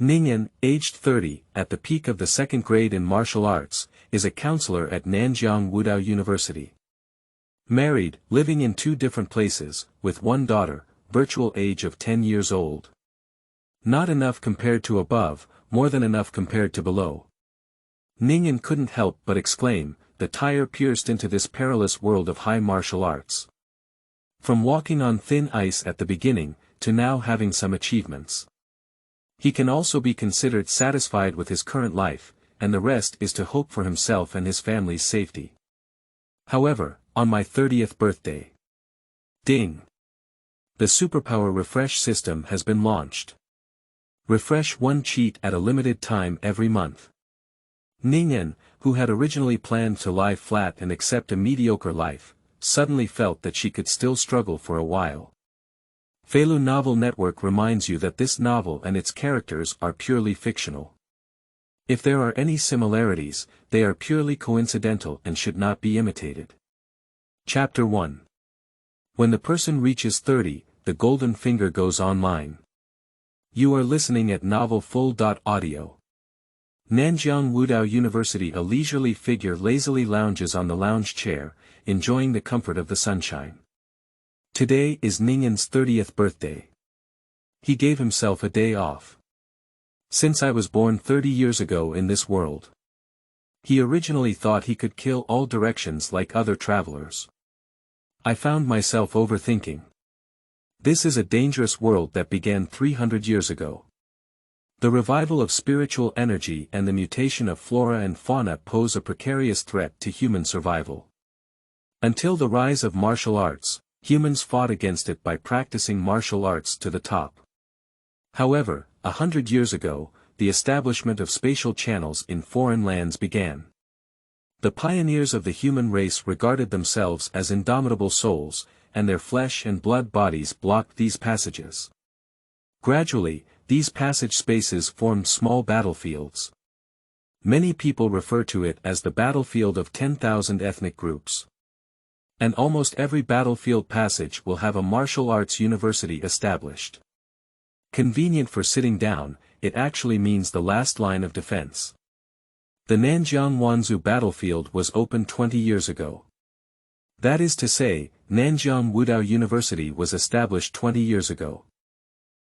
Ning An, aged 30, at the peak of the second grade in martial arts, is a counselor at Nanjiang Wudao University. Married, living in 2 different places, with 1 daughter, virtual age of 10 years old. Not enough compared to above, more than enough compared to below. Ning An couldn't help but exclaim, the tire pierced into this perilous world of high martial arts. From walking on thin ice at the beginning, to now having some achievements. He can also be considered satisfied with his current life, and the rest is to hope for himself and his family's safety. However, on my 30th birthday. Ding! The Superpower Refresh system has been launched. Refresh 1 cheat at a limited time every month. Ning An, who had originally planned to lie flat and accept a mediocre life, suddenly felt that she could still struggle for a while. Feilu Novel Network reminds you that this novel and its characters are purely fictional. If there are any similarities, they are purely coincidental and should not be imitated. Chapter 1. When the person reaches 30, the golden finger goes online. You are listening at novelfull.audio. Nanjiang Wudao University. A leisurely figure lazily lounges on the lounge chair, enjoying the comfort of the sunshine. Today is Ning An's 30th birthday. He gave himself a day off. Since I was born 30 years ago in this world. He originally thought he could kill all directions like other travelers. I found myself overthinking. This is a dangerous world that began 300 years ago. The revival of spiritual energy and the mutation of flora and fauna pose a precarious threat to human survival. Until the rise of martial arts, humans fought against it by practicing martial arts to the top. However, 100 years ago, the establishment of spatial channels in foreign lands began. The pioneers of the human race regarded themselves as indomitable souls, and their flesh and blood bodies blocked these passages. Gradually, these passage spaces formed small battlefields. Many people refer to it as the battlefield of 10,000 ethnic groups. And almost every battlefield passage will have a martial arts university established. Convenient for sitting down, it actually means the last line of defense. The Nanjiang Wudao battlefield was opened 20 years ago. That is to say, Nanjiang Wudao University was established 20 years ago.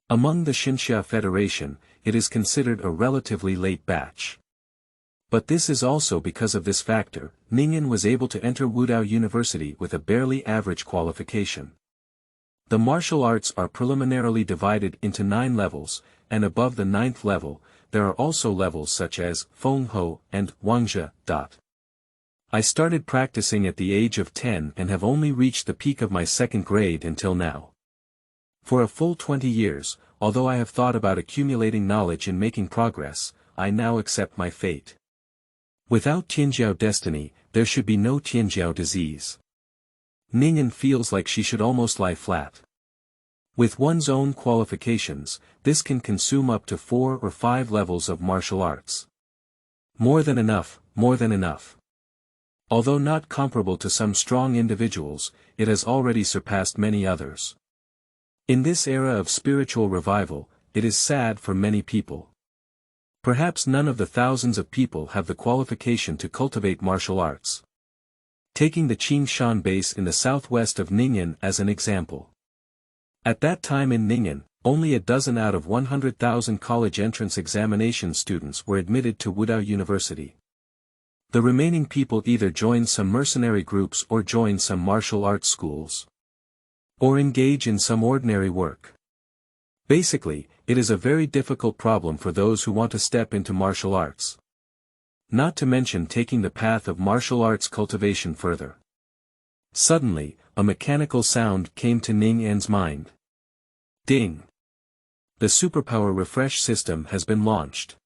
Among the Xinxia Federation, it is considered a relatively late batch. But this is also because of this factor, Ning An was able to enter Wudao University with a barely average qualification. The martial arts are preliminarily divided into 9 levels, and above the 9th level, there are also levels such as Fengho and Wangzhe. I started practicing at the age of 10 and have only reached the peak of my 2nd grade until now. For a full 20 years, although I have thought about accumulating knowledge and making progress, I now accept my fate. Without Tianjiao destiny, there should be no Tianjiao disease. Ning An feels like she should almost lie flat. With one's own qualifications, this can consume up to 4 or 5 levels of martial arts. More than enough, more than enough. Although not comparable to some strong individuals, it has already surpassed many others. In this era of spiritual revival, it is sad for many people. Perhaps none of the thousands of people have the qualification to cultivate martial arts. Taking the Qingshan base in the southwest of Ning An as an example. At that time in Ning An, only a dozen out of 100,000 college entrance examination students were admitted to Wudao University. The remaining people either joined some mercenary groups or joined some martial arts schools. Or engage in some ordinary work. Basically, it is a very difficult problem for those who want to step into martial arts. Not to mention taking the path of martial arts cultivation further. Suddenly, a mechanical sound came to Ning An's mind. Ding! The Superpower Refresh system has been launched.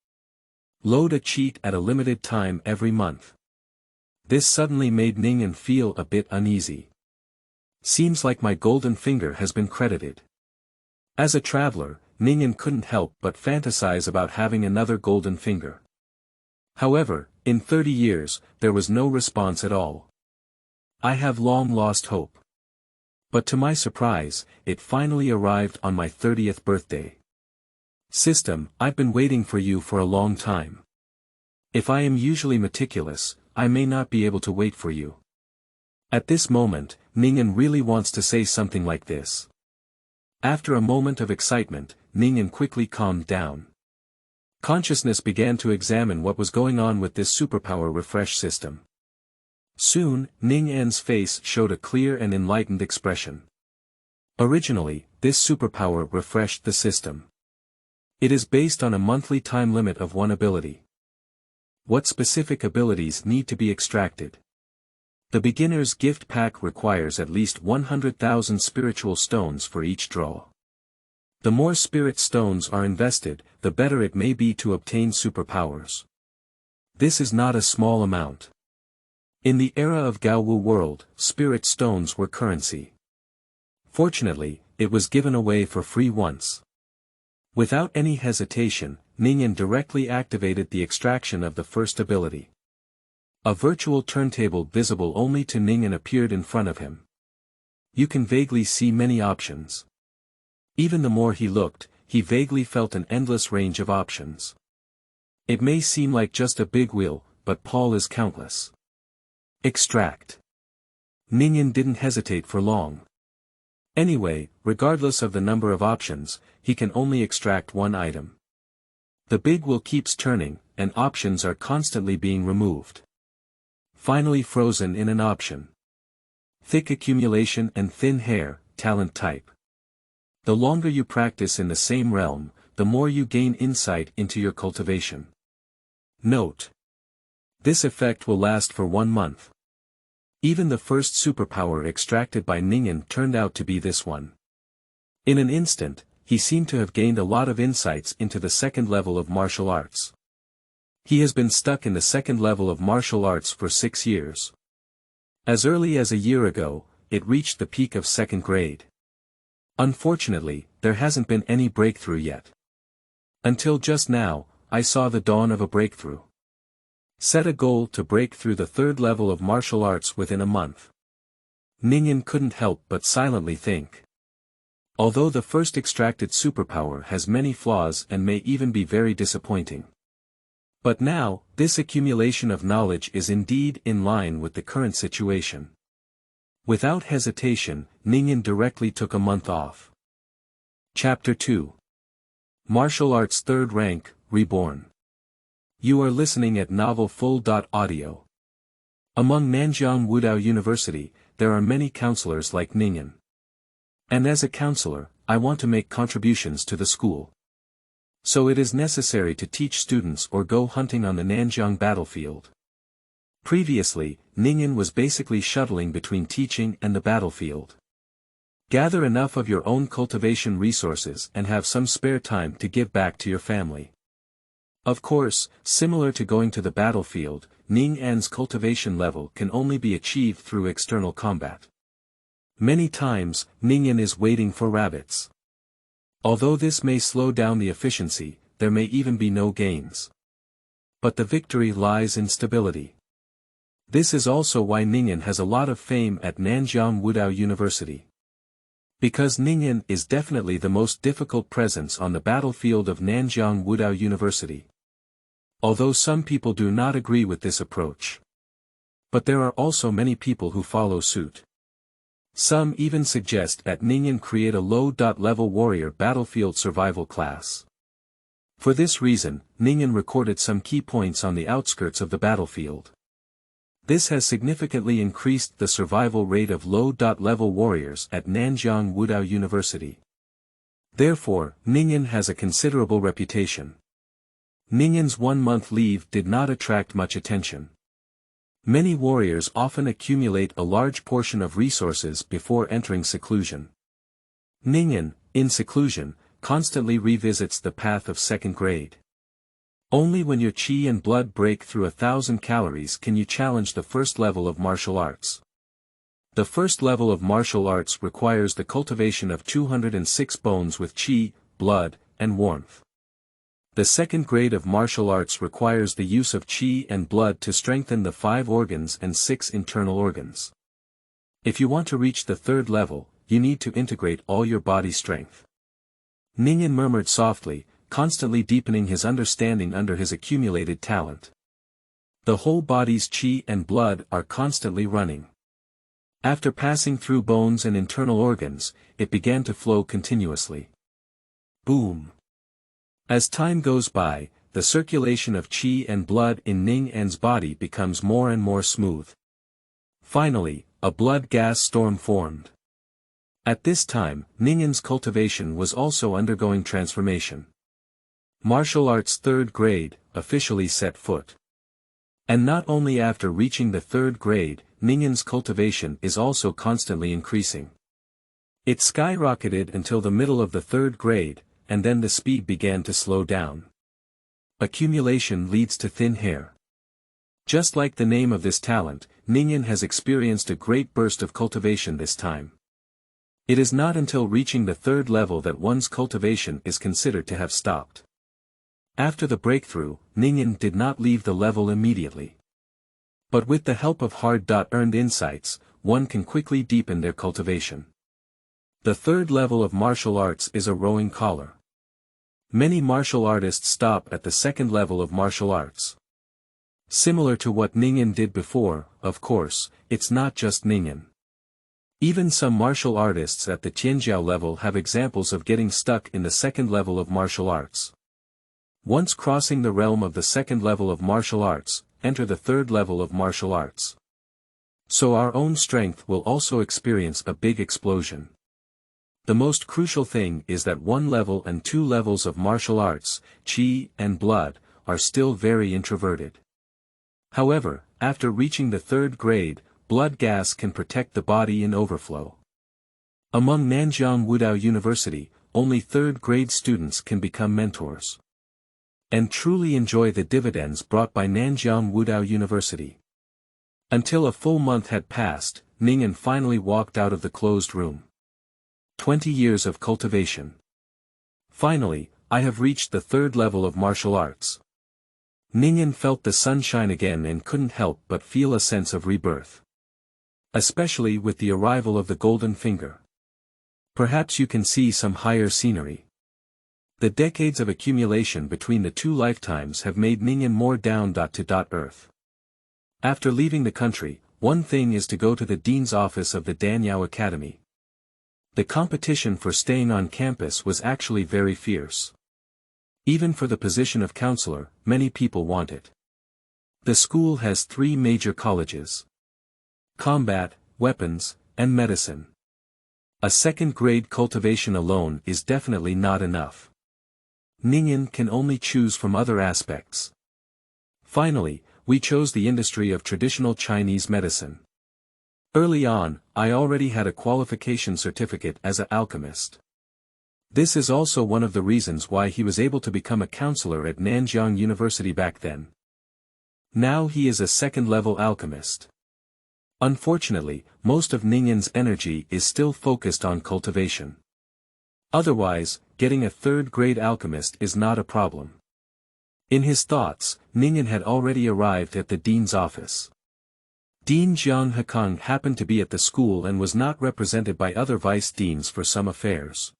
Load a cheat at a limited time every month. This suddenly made Ning An feel a bit uneasy. Seems like my golden finger has been credited. As a traveler, Ning An couldn't help but fantasize about having another golden finger. However, in 30 years, there was no response at all. I have long lost hope. But to my surprise, it finally arrived on my 30th birthday. System, I've been waiting for you for a long time. If I am usually meticulous, I may not be able to wait for you. At this moment, Ning An really wants to say something like this. After a moment of excitement, Ning An quickly calmed down. Consciousness began to examine what was going on with this superpower refresh system. Soon, Ning An's face showed a clear and enlightened expression. Originally, this superpower refreshed the system. It is based on a monthly time limit of one ability. What specific abilities need to be extracted? The beginner's gift pack requires at least 100,000 spiritual stones for each draw. The more spirit stones are invested, the better it may be to obtain superpowers. This is not a small amount. In the era of Gaowu world, spirit stones were currency. Fortunately, it was given away for free once. Without any hesitation, Ning An directly activated the extraction of the first ability. A virtual turntable visible only to Ning An appeared in front of him. You can vaguely see many options. Even the more he looked, he vaguely felt an endless range of options. It may seem like just a big wheel, but Paul is countless. Extract. Ning An didn't hesitate for long. Anyway, regardless of the number of options, he can only extract one item. The big wheel keeps turning, and options are constantly being removed. Finally frozen in an option. Thick accumulation and thin hair, talent type. The longer you practice in the same realm, the more you gain insight into your cultivation. Note. This effect will last for 1 month. Even the first superpower extracted by Ning An turned out to be this one. In an instant, he seemed to have gained a lot of insights into the second level of martial arts. He has been stuck in the second level of martial arts for 6 years. As early as a year ago, it reached the peak of second grade. Unfortunately, there hasn't been any breakthrough yet. Until just now, I saw the dawn of a breakthrough. Set a goal to break through the third level of martial arts within a month. Ning An couldn't help but silently think. Although the first extracted superpower has many flaws and may even be very disappointing. But now, this accumulation of knowledge is indeed in line with the current situation. Without hesitation, Ning An directly took a month off. Chapter 2. Martial Arts Third Rank, Reborn. You are listening at novelfull.audio. Among Nanjiang Wudao University, there are many counselors like Ning An. And as a counselor, I want to make contributions to the school. So it is necessary to teach students or go hunting on the Nanjiang battlefield. Previously, Ning An was basically shuttling between teaching and the battlefield. Gather enough of your own cultivation resources and have some spare time to give back to your family. Of course, similar to going to the battlefield, Ning An's cultivation level can only be achieved through external combat. Many times, Ning An is waiting for rabbits. Although this may slow down the efficiency, there may even be no gains. But the victory lies in stability. This is also why Ning An has a lot of fame at Nanjiang Wudao University. Because Ning An is definitely the most difficult presence on the battlefield of Nanjiang Wudao University. Although some people do not agree with this approach. But there are also many people who follow suit. Some even suggest that Ning An create a low-level warrior battlefield survival class. For this reason, Ning An recorded some key points on the outskirts of the battlefield. This has significantly increased the survival rate of low-level warriors at Nanjiang Wudao University. Therefore, Ning An has a considerable reputation. Ning An's 1-month leave did not attract much attention. Many warriors often accumulate a large portion of resources before entering seclusion. Ning An, in seclusion, constantly revisits the path of second grade. Only when your chi and blood break through 1,000 calories can you challenge the first level of martial arts. The first level of martial arts requires the cultivation of 206 bones with chi, blood, and warmth. The second grade of martial arts requires the use of chi and blood to strengthen the 5 organs and 6 internal organs. If you want to reach the third level, you need to integrate all your body strength. Ning An murmured softly, constantly deepening his understanding under his accumulated talent. The whole body's qi and blood are constantly running. After passing through bones and internal organs, it began to flow continuously. Boom! As time goes by, the circulation of qi and blood in Ning An's body becomes more and more smooth. Finally, a blood gas storm formed. At this time, Ning An's cultivation was also undergoing transformation. Martial arts 3rd grade, officially set foot. And not only after reaching the 3rd grade, Ning An's cultivation is also constantly increasing. It skyrocketed until the middle of the 3rd grade, and then the speed began to slow down. Accumulation leads to thin hair. Just like the name of this talent, Ning An has experienced a great burst of cultivation this time. It is not until reaching the 3rd level that one's cultivation is considered to have stopped. After the breakthrough, Ning An did not leave the level immediately. But with the help of hard-earned insights, one can quickly deepen their cultivation. The 3rd level of martial arts is a rowing collar. Many martial artists stop at the 2nd level of martial arts. Similar to what Ning An did before, of course, it's not just Ning An. Even some martial artists at the Zhiqiao level have examples of getting stuck in the 2nd level of martial arts. Once crossing the realm of the 2nd level of martial arts, enter the 3rd level of martial arts. So our own strength will also experience a big explosion. The most crucial thing is that 1 level and 2 levels of martial arts, qi and blood, are still very introverted. However, after reaching the 3rd grade, blood gas can protect the body in overflow. Among Nanjiang Wudao University, only 3rd grade students can become mentors. And truly enjoy the dividends brought by Nanjiang Wudao University. Until a full month had passed, Ning An finally walked out of the closed room. 20 years of cultivation. Finally, I have reached the 3rd level of martial arts. Ning An felt the sunshine again and couldn't help but feel a sense of rebirth. Especially with the arrival of the golden finger. Perhaps you can see some higher scenery. The decades of accumulation between the 2 lifetimes have made Ning An more down to earth. After leaving the country, one thing is to go to the dean's office of the Danyao Academy. The competition for staying on campus was actually very fierce. Even for the position of counselor, many people want it. The school has 3 major colleges: combat, weapons, and medicine. A 2nd grade cultivation alone is definitely not enough. Ning An can only choose from other aspects. Finally, we chose the industry of traditional Chinese medicine. Early on, I already had a qualification certificate as an alchemist. This is also one of the reasons why he was able to become a counselor at Nanjiang University back then. Now he is a 2nd-level alchemist. Unfortunately, most of Ning An's energy is still focused on cultivation. Otherwise, getting a 3rd-grade alchemist is not a problem. In his thoughts, Ning An had already arrived at the dean's office. Dean Jiang Hekang happened to be at the school and was not represented by other vice deans for some affairs.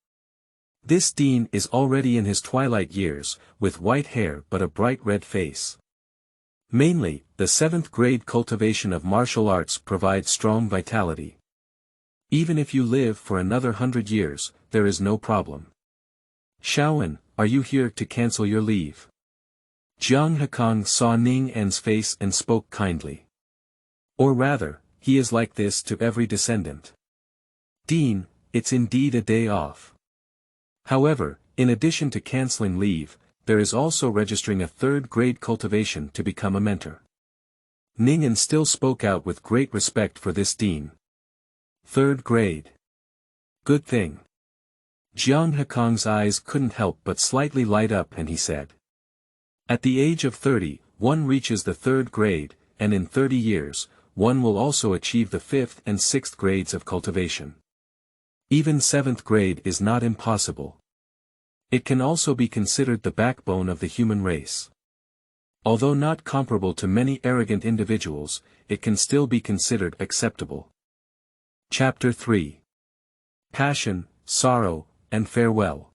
This dean is already in his twilight years, with white hair but a bright red face. Mainly, the 7th grade cultivation of martial arts provides strong vitality. Even if you live for another 100 years, there is no problem. Xiaonuan, are you here to cancel your leave? Jiang Hekang saw Ning An's face and spoke kindly. Or rather, he is like this to every descendant. Dean, it's indeed a day off. However, in addition to canceling leave, there is also registering a 3rd grade cultivation to become a mentor. Ning An still spoke out with great respect for this dean. 3rd grade. Good thing. Jiang Hekang's eyes couldn't help but slightly light up and he said. At the age of 30, one reaches the 3rd grade, and in 30 years, one will also achieve the 5th and 6th grades of cultivation. Even 7th grade is not impossible. It can also be considered the backbone of the human race. Although not comparable to many arrogant individuals, it can still be considered acceptable. Chapter 3. Passion, Sorrow, and Farewell.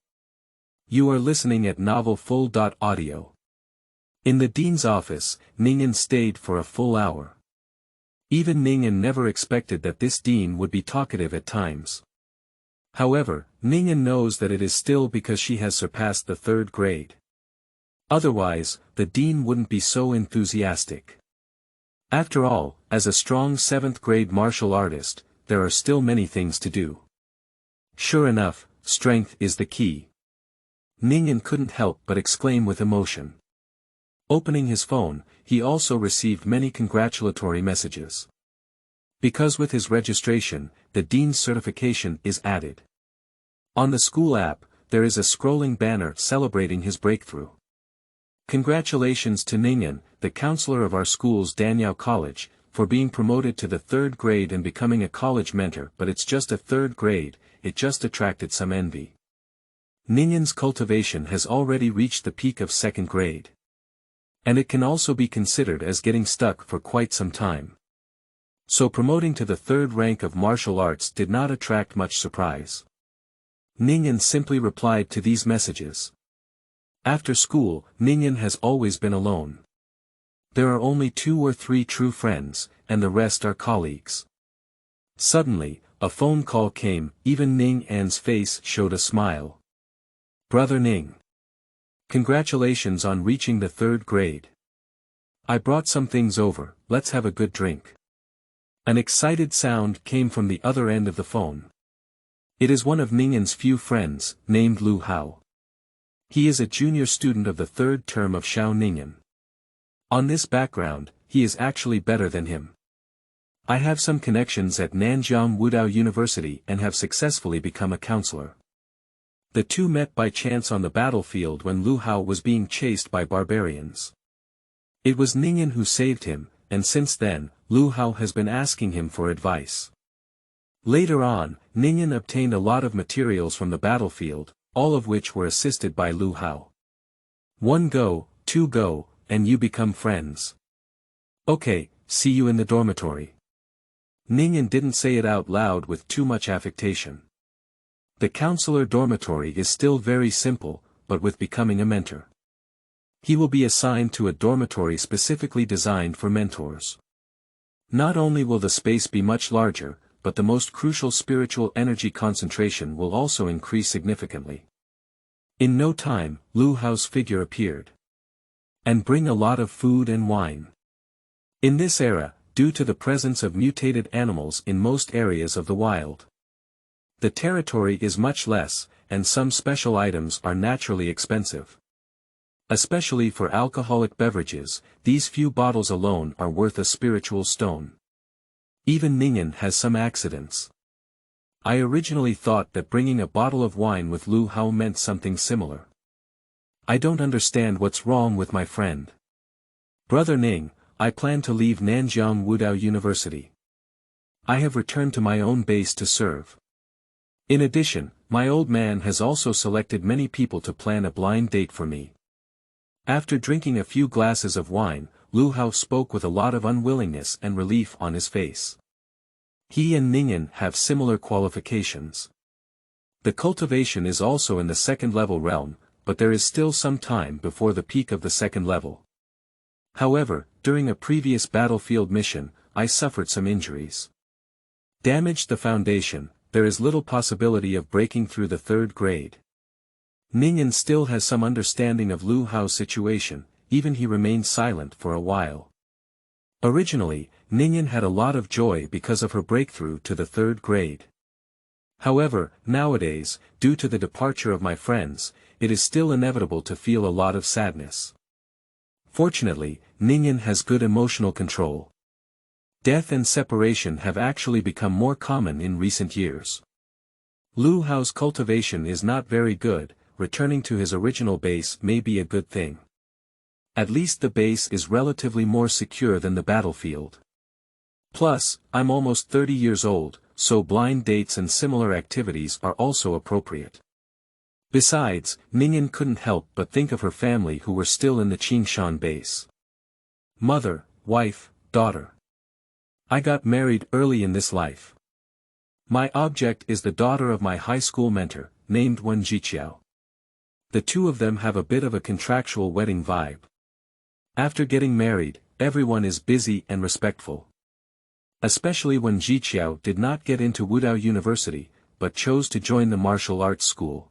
You are listening at Novel Full. Audio. In the dean's office, Ning An stayed for a full hour. Even Ning An never expected that this dean would be talkative at times. However, Ning An knows that it is still because she has surpassed the 3rd grade. Otherwise, the dean wouldn't be so enthusiastic. After all, as a strong 7th grade martial artist, there are still many things to do. Sure enough, strength is the key. Ning An couldn't help but exclaim with emotion. Opening his phone, he also received many congratulatory messages. Because with his registration, the dean's certification is added. On the school app, there is a scrolling banner celebrating his breakthrough. Congratulations to Ning An, the counselor of our school's Danyao College, for being promoted to the 3rd grade and becoming a college mentor, but it's just a 3rd grade, it just attracted some envy. Ning An's cultivation has already reached the peak of 2nd grade. And it can also be considered as getting stuck for quite some time. So promoting to the 3rd rank of martial arts did not attract much surprise. Ning An simply replied to these messages. After school, Ning An has always been alone. There are only 2 or 3 true friends, and the rest are colleagues. Suddenly, a phone call came. Even Ning An's face showed a smile. Brother Ning. Congratulations on reaching the 3rd grade. I brought some things over, let's have a good drink. An excited sound came from the other end of the phone. It is one of Ning An's few friends, named Lu Hao. He is a junior student of the 3rd term of Xiaonuan. On this background, he is actually better than him. I have some connections at Nanjiang Wudao University and have successfully become a counselor. The two met by chance on the battlefield when Lu Hao was being chased by barbarians. It was Ning An who saved him, and since then, Lu Hao has been asking him for advice. Later on, Ning An obtained a lot of materials from the battlefield, all of which were assisted by Lu Hao. 1 go, 2 go, and you become friends. Okay, see you in the dormitory. Ning An didn't say it out loud with too much affectation. The counselor dormitory is still very simple, but with becoming a mentor. He will be assigned to a dormitory specifically designed for mentors. Not only will the space be much larger, but the most crucial spiritual energy concentration will also increase significantly. In no time, Lu Hao's figure appeared. And bring a lot of food and wine. In this era, due to the presence of mutated animals in most areas of the wild, the territory is much less, and some special items are naturally expensive. Especially for alcoholic beverages, these few bottles alone are worth a spiritual stone. Even Ning An has some accidents. I originally thought that bringing a bottle of wine with Lu Hao meant something similar. I don't understand what's wrong with my friend. Brother Ning, I plan to leave Nanjiang Wudao University. I have returned to my own base to serve. In addition, my old man has also selected many people to plan a blind date for me. After drinking a few glasses of wine, Lu Hao spoke with a lot of unwillingness and relief on his face. He and Ning An have similar qualifications. The cultivation is also in the 2nd level realm, but there is still some time before the peak of the 2nd level. However, during a previous battlefield mission, I suffered some injuries. Damaged the foundation. There is little possibility of breaking through the 3rd grade. Ning An still has some understanding of Lu Hao's situation, even he remained silent for a while. Originally, Ning An had a lot of joy because of her breakthrough to the 3rd grade. However, nowadays, due to the departure of my friends, it is still inevitable to feel a lot of sadness. Fortunately, Ning An has good emotional control. Death and separation have actually become more common in recent years. Lu Hao's cultivation is not very good, returning to his original base may be a good thing. At least the base is relatively more secure than the battlefield. Plus, I'm almost 30 years old, so blind dates and similar activities are also appropriate. Besides, Ning An couldn't help but think of her family who were still in the Qingshan base. Mother, wife, daughter. I got married early in this life. My object is the daughter of my high school mentor, named Zhiqiao. The two of them have a bit of a contractual wedding vibe. After getting married, everyone is busy and respectful. Especially when Zhiqiao did not get into Wudao University, but chose to join the martial arts school.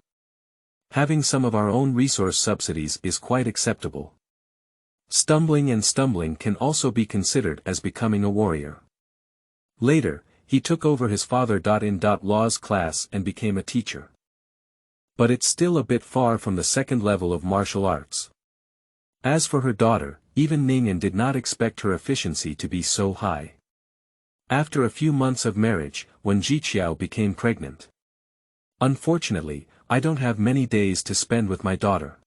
Having some of our own resource subsidies is quite acceptable. Stumbling can also be considered as becoming a warrior. Later, he took over his father.in.law's class and became a teacher. But it's still a bit far from the second level of martial arts. As for her daughter, even Ning An did not expect her efficiency to be so high. After a few months of marriage, when Zhiqiao became pregnant. Unfortunately, I don't have many days to spend with my daughter.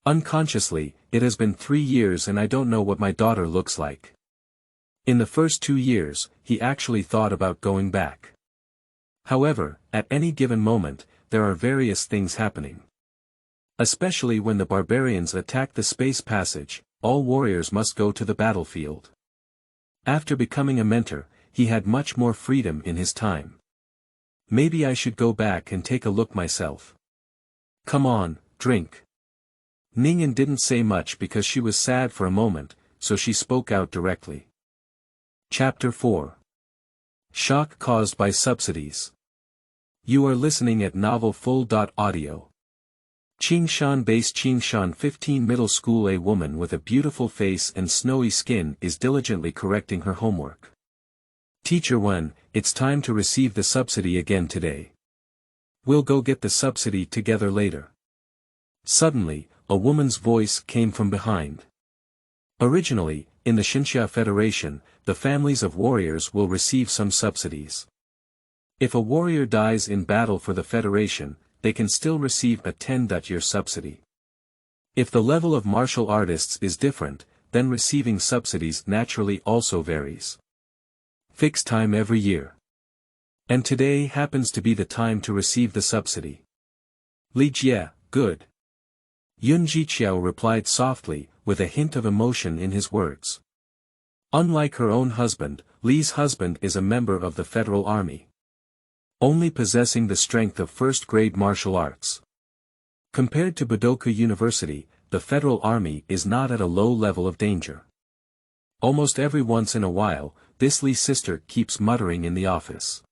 Unconsciously, it has been 3 years and I don't know what my daughter looks like. In the first 2 years, he actually thought about going back. However, at any given moment, there are various things happening. Especially when the barbarians attack the space passage, all warriors must go to the battlefield. After becoming a mentor, he had much more freedom in his time. Maybe I should go back and take a look myself. Come on, drink. Ning An didn't say much because she was sad for a moment, so she spoke out directly. Chapter 4. Shock caused by subsidies. You are listening at novelfull.audio. Qingshan Base Qingshan 15 Middle School. A woman with a beautiful face and snowy skin is diligently correcting her homework. Teacher Wen, it's time to receive the subsidy again today. We'll go get the subsidy together later. Suddenly, a woman's voice came from behind. Originally, in the Xinxia Federation, the families of warriors will receive some subsidies. If a warrior dies in battle for the Federation, they can still receive a 10-year subsidy. If the level of martial artists is different, then receiving subsidies naturally also varies. Fixed time every year. And today happens to be the time to receive the subsidy. Li Jie, good. Yun Zhiqiao replied softly, with a hint of emotion in his words. Unlike her own husband, Li's husband is a member of the Federal Army. Only possessing the strength of first-grade martial arts. Compared to Budoka University, the Federal Army is not at a low level of danger. Almost every once in a while, this Li sister keeps muttering in the office.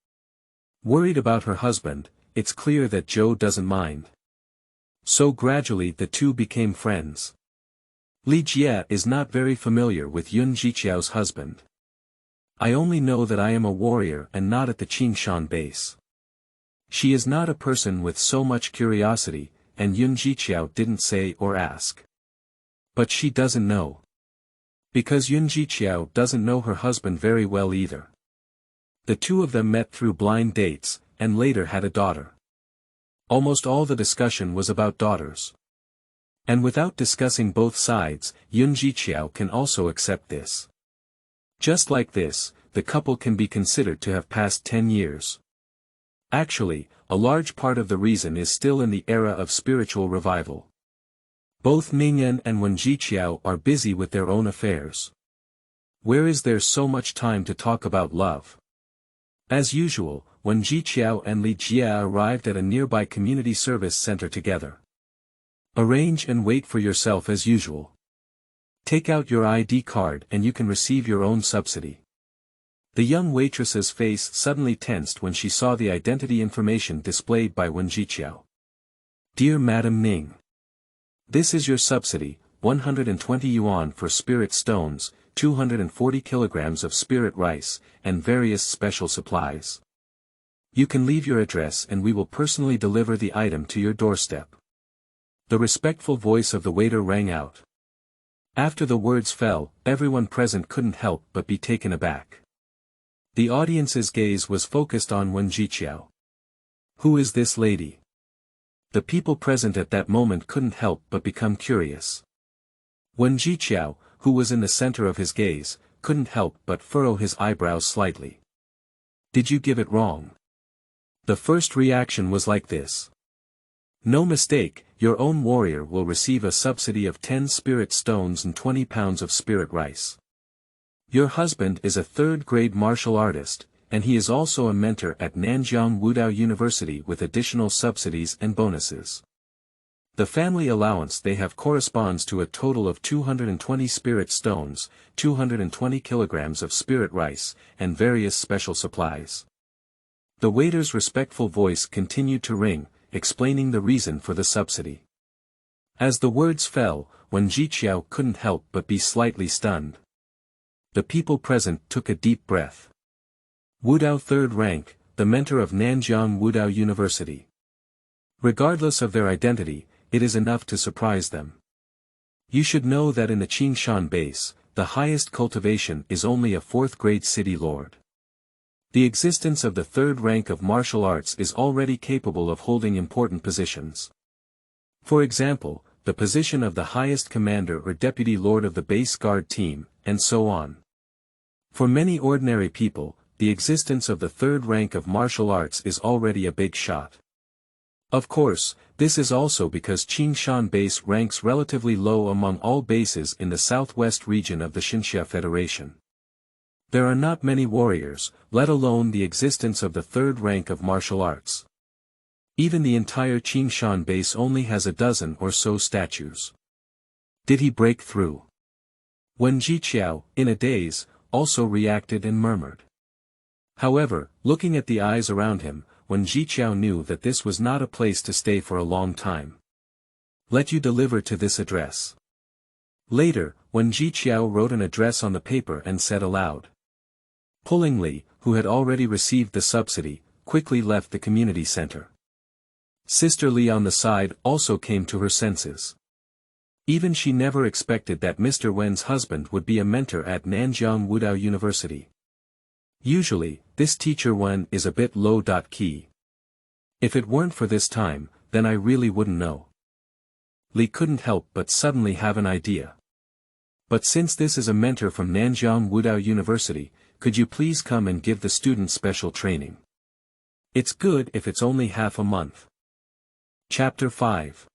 Worried about her husband, it's clear that Zhou doesn't mind. So gradually the two became friends. Li Jie is not very familiar with Yun Zhiqiao's husband. I only know that I am a warrior and not at the Qingshan base. She is not a person with so much curiosity, and Yun Zhiqiao didn't say or ask. But she doesn't know. Because Yun Zhiqiao doesn't know her husband very well either. The two of them met through blind dates, and later had a daughter. Almost all the discussion was about daughters. And without discussing both sides, Yun Zhiqiao can also accept this. Just like this, the couple can be considered to have passed 10 years. Actually, a large part of the reason is still in the era of spiritual revival. Both Ning An and Wen Zhiqiao are busy with their own affairs. Where is there so much time to talk about love? As usual, Wen Zhiqiao and Li Jie arrived at a nearby community service center together. Arrange and wait for yourself as usual. Take out your ID card and you can receive your own subsidy. The young waitress's face suddenly tensed when she saw the identity information displayed by Wen Zhiqiao. Dear Madam Ning. This is your subsidy, 120 yuan for spirit stones, 240 kilograms of spirit rice, and various special supplies. You can leave your address and we will personally deliver the item to your doorstep. The respectful voice of the waiter rang out. After the words fell, everyone present couldn't help but be taken aback. The audience's gaze was focused on Wen Zhiqiao. Who is this lady? The people present at that moment couldn't help but become curious. Wen Zhiqiao, who was in the center of his gaze, couldn't help but furrow his eyebrows slightly. Did you give it wrong? The first reaction was like this. No mistake, your own warrior will receive a subsidy of 10 spirit stones and 20 pounds of spirit rice. Your husband is a third-grade martial artist, and he is also a mentor at Nanjiang Wudao University with additional subsidies and bonuses. The family allowance they have corresponds to a total of 220 spirit stones, 220 kilograms of spirit rice, and various special supplies. The waiter's respectful voice continued to ring, explaining the reason for the subsidy. As the words fell, Zhiqiao couldn't help but be slightly stunned. The people present took a deep breath. Wudao third rank, the mentor of Nanjiang Wudao University. Regardless of their identity, it is enough to surprise them. You should know that in the Qingshan base, the highest cultivation is only a 4th grade city lord. The existence of the 3rd rank of martial arts is already capable of holding important positions. For example, the position of the highest commander or deputy lord of the base guard team, and so on. For many ordinary people, the existence of the 3rd rank of martial arts is already a big shot. Of course, this is also because Qingshan base ranks relatively low among all bases in the southwest region of the Xinxia Federation. There are not many warriors, let alone the existence of the 3rd rank of martial arts. Even the entire Qingshan base only has a dozen or so statues. Did he break through? Zhiqiao, in a daze, also reacted and murmured. However, looking at the eyes around him, Zhiqiao knew that this was not a place to stay for a long time. Let you deliver to this address. Later, Zhiqiao wrote an address on the paper and said aloud. Pullingly, who had already received the subsidy, quickly left the community center. Sister Li on the side also came to her senses. Even she never expected that Mr. Wen's husband would be a mentor at Nanjiang Wudao University. Usually, this teacher Wen is a bit low-key. If it weren't for this time, then I really wouldn't know. Li couldn't help but suddenly have an idea. But since this is a mentor from Nanjiang Wudao University, could you please come and give the students special training? It's good if it's only half a month. Chapter 5.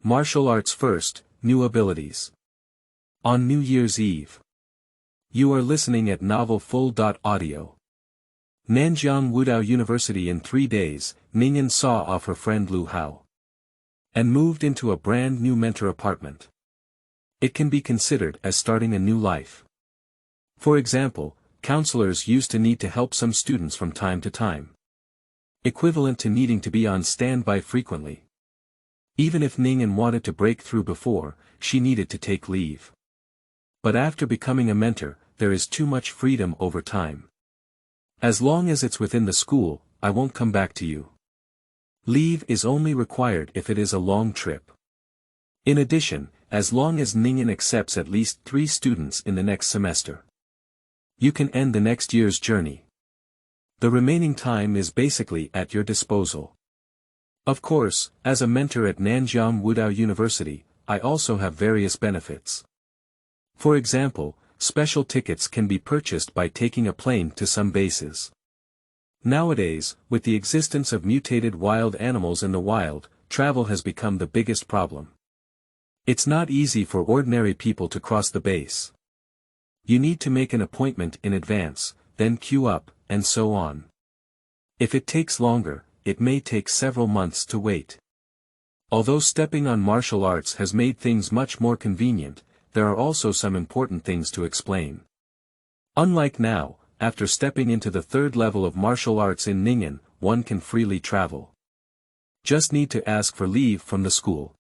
Martial Arts First, New Abilities. On New Year's Eve. You are listening at Novel Full.audio. Nanjiang Wudao University in 3 days, Ning An saw off her friend Lu Hao. And moved into a brand new mentor apartment. It can be considered as starting a new life. For example, counselors used to need to help some students from time to time. Equivalent to needing to be on standby frequently. Even if Ning An wanted to break through before, she needed to take leave. But after becoming a mentor, there is too much freedom over time. As long as it's within the school, I won't come back to you. Leave is only required if it is a long trip. In addition, as long as Ning An accepts at least 3 students in the next semester, you can end the next year's journey. The remaining time is basically at your disposal. Of course, as a mentor at Nanjiang Wudao University, I also have various benefits. For example, special tickets can be purchased by taking a plane to some bases. Nowadays, with the existence of mutated wild animals in the wild, travel has become the biggest problem. It's not easy for ordinary people to cross the base. You need to make an appointment in advance, then queue up, and so on. If it takes longer, it may take several months to wait. Although stepping on martial arts has made things much more convenient, there are also some important things to explain. Unlike now, after stepping into the 3rd level of martial arts in Ning An, one can freely travel. Just need to ask for leave from the school.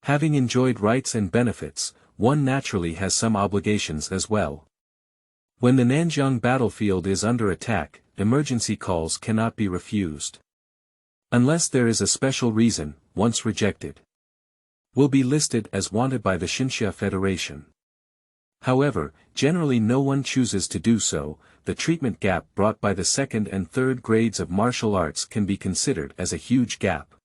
Having enjoyed rights and benefits, one naturally has some obligations as well. When the Nanjiang battlefield is under attack, emergency calls cannot be refused. Unless there is a special reason, once rejected, will be listed as wanted by the Xinxia Federation. However, generally no one chooses to do so. The treatment gap brought by the 2nd and 3rd grades of martial arts can be considered as a huge gap.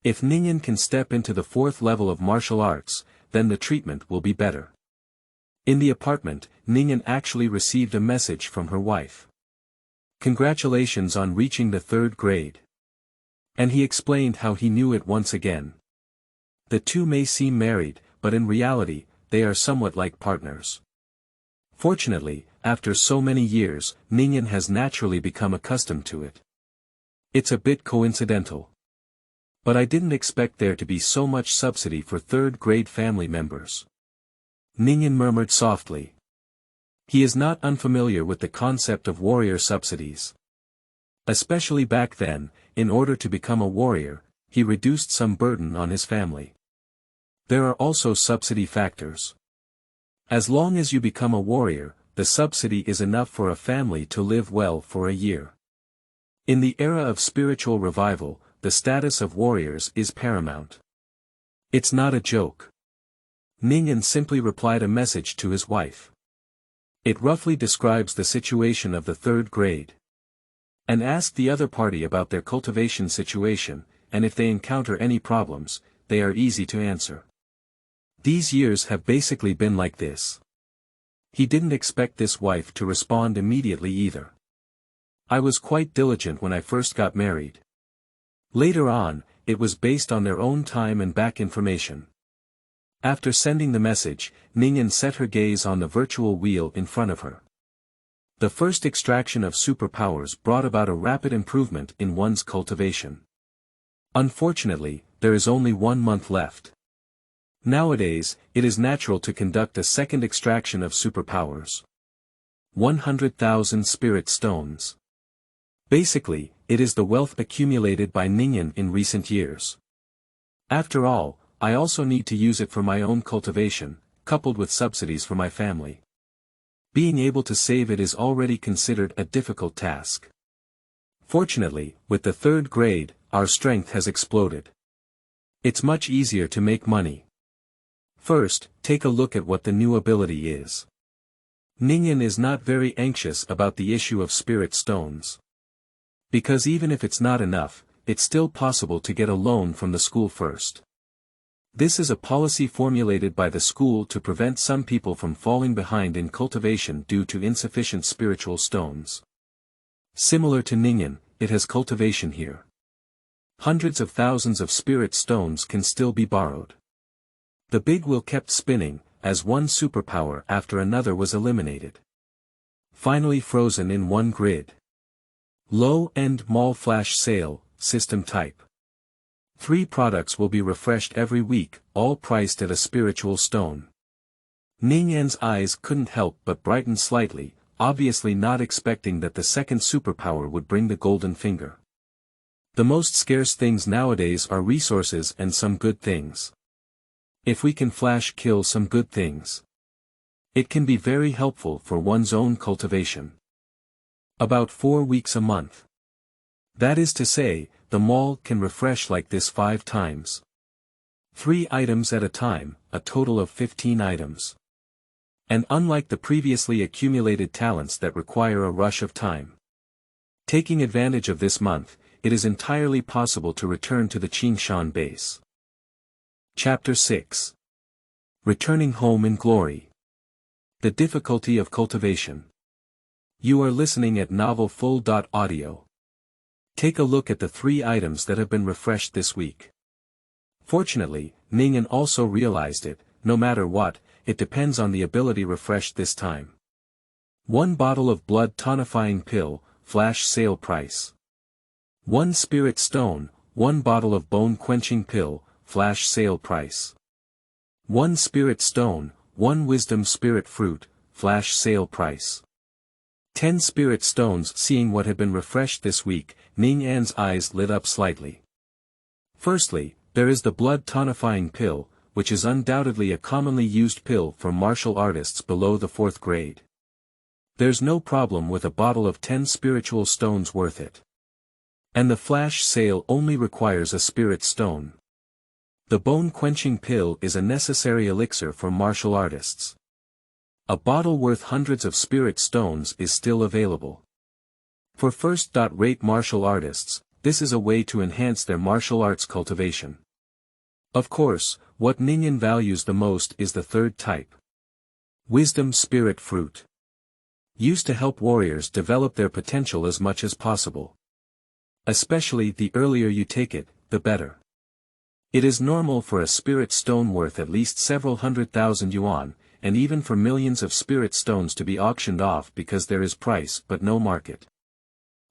If Ning An can step into the 4th level of martial arts, then the treatment will be better. In the apartment, Ning An actually received a message from her wife. Congratulations on reaching the 3rd grade. And he explained how he knew it once again. The two may seem married, but in reality, they are somewhat like partners. Fortunately, after so many years, Ning An has naturally become accustomed to it. It's a bit coincidental. But I didn't expect there to be so much subsidy for third-grade family members. Ning An murmured softly. He is not unfamiliar with the concept of warrior subsidies. Especially back then, in order to become a warrior, he reduced some burden on his family. There are also subsidy factors. As long as you become a warrior, the subsidy is enough for a family to live well for a year. In the era of spiritual revival, the status of warriors is paramount. It's not a joke. Ning An simply replied a message to his wife. It roughly describes the situation of the third grade. And asked the other party about their cultivation situation, and if they encounter any problems, they are easy to answer. These years have basically been like this. He didn't expect this wife to respond immediately either. I was quite diligent when I first got married. Later on, it was based on their own time and back information. After sending the message, Ning An set her gaze on the virtual wheel in front of her. The first extraction of superpowers brought about a rapid improvement in one's cultivation. Unfortunately, there is only 1 month left. Nowadays, it is natural to conduct a second extraction of superpowers. 100,000 spirit stones. Basically, it is the wealth accumulated by Ning An in recent years. After all, I also need to use it for my own cultivation, coupled with subsidies for my family. Being able to save it is already considered a difficult task. Fortunately, with the third grade, our strength has exploded. It's much easier to make money. First, take a look at what the new ability is. Ning An is not very anxious about the issue of spirit stones. Because even if it's not enough, it's still possible to get a loan from the school first. This is a policy formulated by the school to prevent some people from falling behind in cultivation due to insufficient spiritual stones. Similar to Ning An, it has cultivation here. Hundreds of thousands of spirit stones can still be borrowed. The big wheel kept spinning, as one superpower after another was eliminated. Finally frozen in one grid. Low-end mall flash sale, system type. 3 products will be refreshed every week, all priced at a spiritual stone. Ning An's eyes couldn't help but brighten slightly, obviously not expecting that the second superpower would bring the golden finger. The most scarce things nowadays are resources and some good things. If we can flash kill some good things, it can be very helpful for one's own cultivation. About 4 weeks a month. That is to say, the mall can refresh like this 5 times. 3 items at a time, a total of 15 items. And unlike the previously accumulated talents that require a rush of time. Taking advantage of this month, it is entirely possible to return to the Qingshan base. Chapter 6. Returning Home in Glory. The difficulty of cultivation. You are listening at novelfull.audio. Take a look at the 3 items that have been refreshed this week. Fortunately, Ning An also realized it, no matter what, it depends on the ability refreshed this time. 1 bottle of blood tonifying pill, flash sale price. 1 spirit stone, 1 bottle of bone quenching pill, flash sale price. 1 spirit stone, 1 wisdom spirit fruit, flash sale price. 10 spirit stones. Seeing what had been refreshed this week, Ning An's eyes lit up slightly. Firstly, there is the blood tonifying pill, which is undoubtedly a commonly used pill for martial artists below the 4th grade. There's no problem with a bottle of 10 spiritual stones worth it. And the flash sale only requires a spirit stone. The bone quenching pill is a necessary elixir for martial artists. A bottle worth hundreds of spirit stones is still available. For first-rate martial artists, this is a way to enhance their martial arts cultivation. Of course, what Ning An values the most is the 3rd type. Wisdom spirit fruit. Used to help warriors develop their potential as much as possible. Especially the earlier you take it, the better. It is normal for a spirit stone worth at least several 100,000 yuan, and even for millions of spirit stones to be auctioned off because there is price but no market.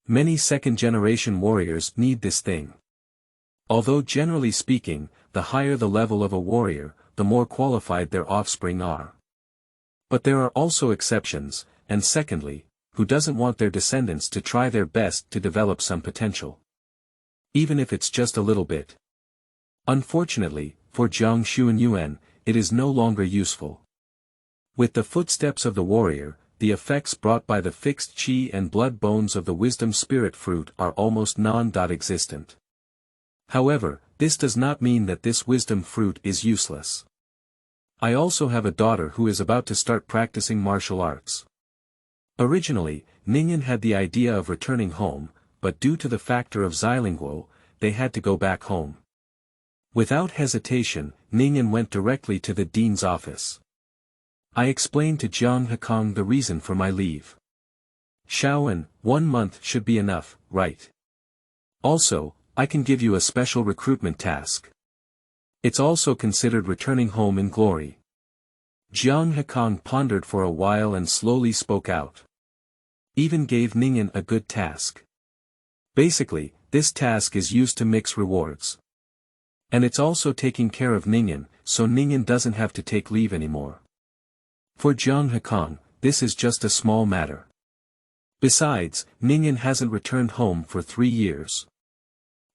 Many second-generation warriors need this thing. Although generally speaking, the higher the level of a warrior, the more qualified their offspring are. But there are also exceptions, and secondly, who doesn't want their descendants to try their best to develop some potential? Even if it's just a little bit. Unfortunately, for Xiaonuan, it is no longer useful. With the footsteps of the warrior, the effects brought by the fixed qi and blood bones of the wisdom spirit fruit are almost non-existent. However, this does not mean that this wisdom fruit is useless. I also have a daughter who is about to start practicing martial arts. Originally, Ning An had the idea of returning home, but due to the factor of Xiaonuan, they had to go back home. Without hesitation, Ning An went directly to the dean's office. I explained to Jiang Hekong the reason for my leave. Xiaoan, 1 month should be enough, right? Also, I can give you a special recruitment task. It's also considered returning home in glory. Jiang Hekong pondered for a while and slowly spoke out. Even gave Ning An a good task. Basically, this task is used to mix rewards. And it's also taking care of Ning An, so Ning An doesn't have to take leave anymore. For Jiang Hekong, this is just a small matter. Besides, Ning An hasn't returned home for 3 years.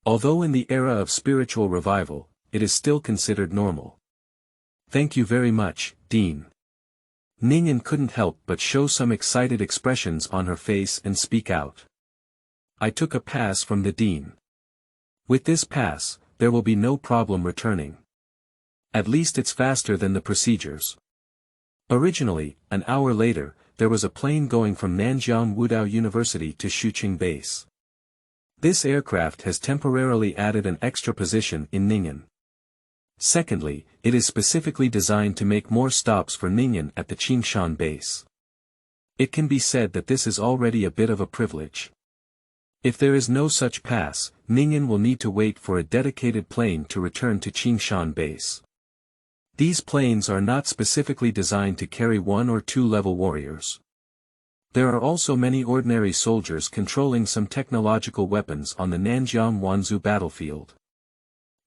Although in the era of spiritual revival, it is still considered normal. Thank you very much, Dean. Ning An couldn't help but show some excited expressions on her face and speak out. I took a pass from the Dean. With this pass, there will be no problem returning. At least it's faster than the procedures. Originally, an hour later, there was a plane going from Nanjiang Wudao University to Shuqing Base. This aircraft has temporarily added an extra position in Ning An. Secondly, it is specifically designed to make more stops for Ning An at the Qingshan base. It can be said that this is already a bit of a privilege. If there is no such pass, Ning An will need to wait for a dedicated plane to return to Qingshan base. These planes are not specifically designed to carry 1 or 2 level warriors. There are also many ordinary soldiers controlling some technological weapons on the Nanjiang Wanzhou battlefield,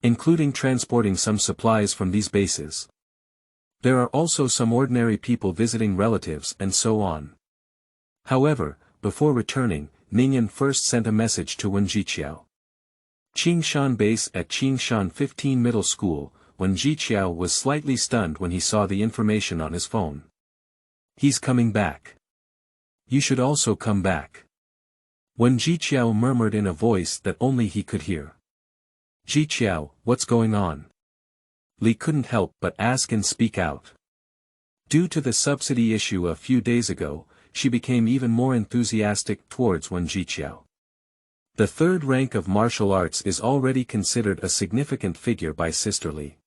including transporting some supplies from these bases. There are also some ordinary people visiting relatives and so on. However, before returning, Ning An first sent a message to Zhiqiao. Qingshan base at Qingshan 15 Middle School. Zhiqiao was slightly stunned when he saw the information on his phone. He's coming back. You should also come back. Zhiqiao murmured in a voice that only he could hear. Zhiqiao, what's going on? Li couldn't help but ask and speak out. Due to the subsidy issue a few days ago, she became even more enthusiastic towards Zhiqiao. The 3rd rank of martial arts is already considered a significant figure by Sister Li.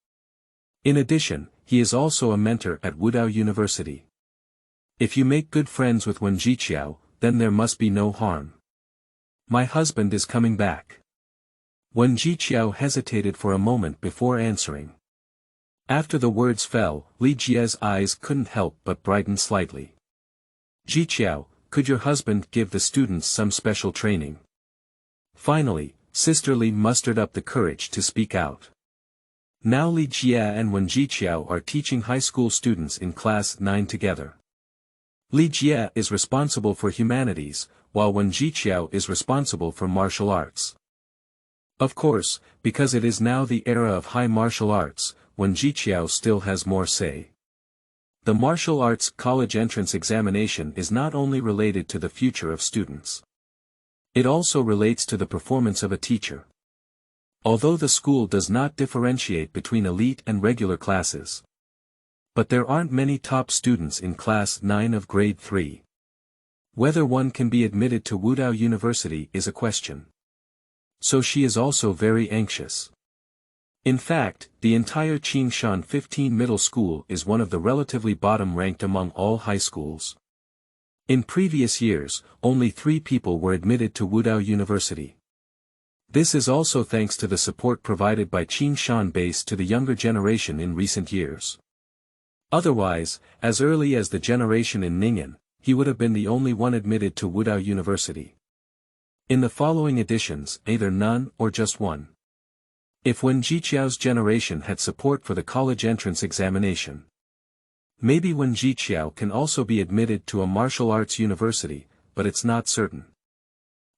In addition, he is also a mentor at Wudao University. If you make good friends with Zhiqiao, then there must be no harm. My husband is coming back. Zhiqiao hesitated for a moment before answering. After the words fell, Li Jie's eyes couldn't help but brighten slightly. Zhiqiao, could your husband give the students some special training? Finally, Sister Li mustered up the courage to speak out. Now Li Jie and Zhiqiao are teaching high school students in class 9 together. Li Jie is responsible for humanities, while Zhiqiao is responsible for martial arts. Of course, because it is now the era of high martial arts, Zhiqiao still has more say. The martial arts college entrance examination is not only related to the future of students. It also relates to the performance of a teacher. Although the school does not differentiate between elite and regular classes. But there aren't many top students in class 9 of grade 3. Whether one can be admitted to Wudao University is a question. So she is also very anxious. In fact, the entire Qingshan 15 Middle School is one of the relatively bottom ranked among all high schools. In previous years, only 3 people were admitted to Wudao University. This is also thanks to the support provided by Qingshan base to the younger generation in recent years. Otherwise, as early as the generation in Ning An, he would have been the only one admitted to Wudao University. In the following editions, either none or just one. If when Zhiqiao's generation had support for the college entrance examination. Maybe when Zhiqiao can also be admitted to a martial arts university, but it's not certain.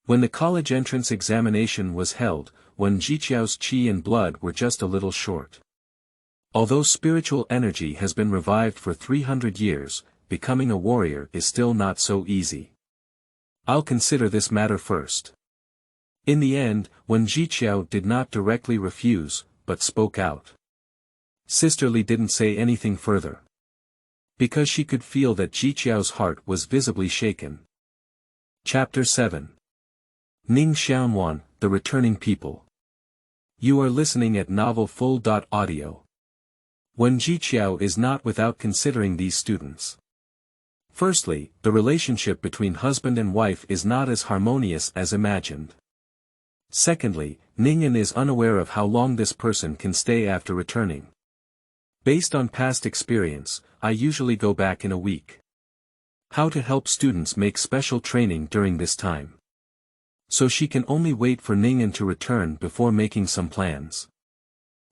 When the college entrance examination was held, when Zhiqiao's qi and blood were just a little short. Although spiritual energy has been revived for 300 years, becoming a warrior is still not so easy. I'll consider this matter first. In the end, when Zhiqiao did not directly refuse, but spoke out. Sister Li didn't say anything further. Because she could feel that Zhiqiao's heart was visibly shaken. Chapter 7. Ning Xiaonuan, The Returning People. You are listening at Novel Full.audio. When Zhiqiao is not without considering these students. Firstly, the relationship between husband and wife is not as harmonious as imagined. Secondly, Ning An is unaware of how long this person can stay after returning. Based on past experience, I usually go back in a week. How to help students make special training during this time. So she can only wait for Ning An to return before making some plans.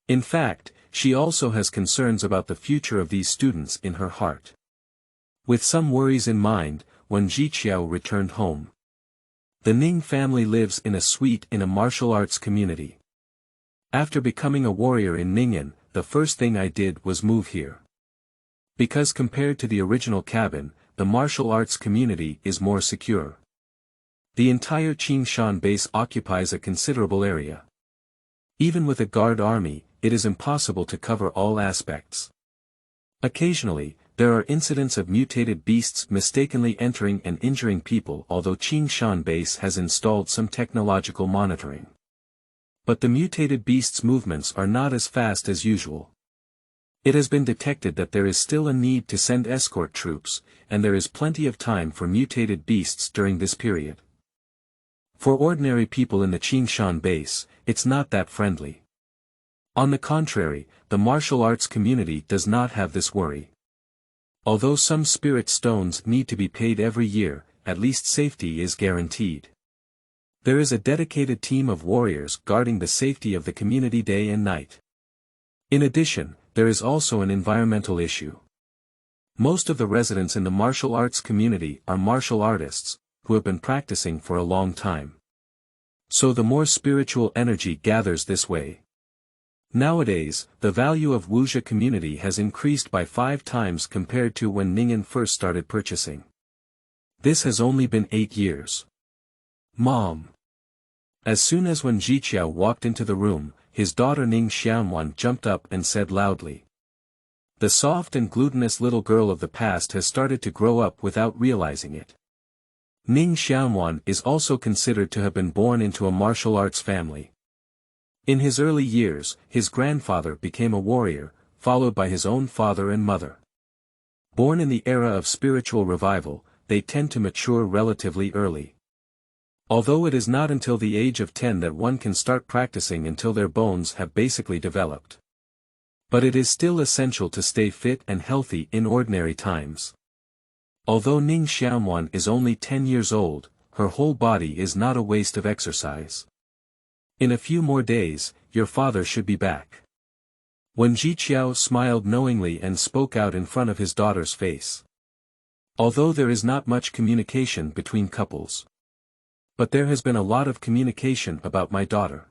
In fact, she also has concerns about the future of these students in her heart. With some worries in mind, when Zhiqiao returned home. The Ning family lives in a suite in a martial arts community. After becoming a warrior in Ning An, the first thing I did was move here. Because compared to the original cabin, the martial arts community is more secure. The entire Qingshan base occupies a considerable area. Even with a guard army, it is impossible to cover all aspects. Occasionally, there are incidents of mutated beasts mistakenly entering and injuring people, although Qingshan base has installed some technological monitoring. But the mutated beasts' movements are not as fast as usual. It has been detected that there is still a need to send escort troops, and there is plenty of time for mutated beasts during this period. For ordinary people in the Qingshan base, it's not that friendly. On the contrary, the martial arts community does not have this worry. Although some spirit stones need to be paid every year, at least safety is guaranteed. There is a dedicated team of warriors guarding the safety of the community day and night. In addition, there is also an environmental issue. Most of the residents in the martial arts community are martial artists, who have been practicing for a long time. So the more spiritual energy gathers this way. Nowadays, the value of Wuxia community has increased by 5 times compared to when Ning An first started purchasing. This has only been 8 years. Mom. As soon as when Zhiqiao walked into the room, his daughter Ning Xiaonuan jumped up and said loudly. The soft and glutinous little girl of the past has started to grow up without realizing it. Ning Xiaonuan is also considered to have been born into a martial arts family. In his early years, his grandfather became a warrior, followed by his own father and mother. Born in the era of spiritual revival, they tend to mature relatively early. Although it is not until the age of 10 that one can start practicing until their bones have basically developed. But it is still essential to stay fit and healthy in ordinary times. Although Ning Xiaonuan is only 10 years old, her whole body is not a waste of exercise. In a few more days, your father should be back. When Zhiqiao smiled knowingly and spoke out in front of his daughter's face. Although there is not much communication between couples. But there has been a lot of communication about my daughter.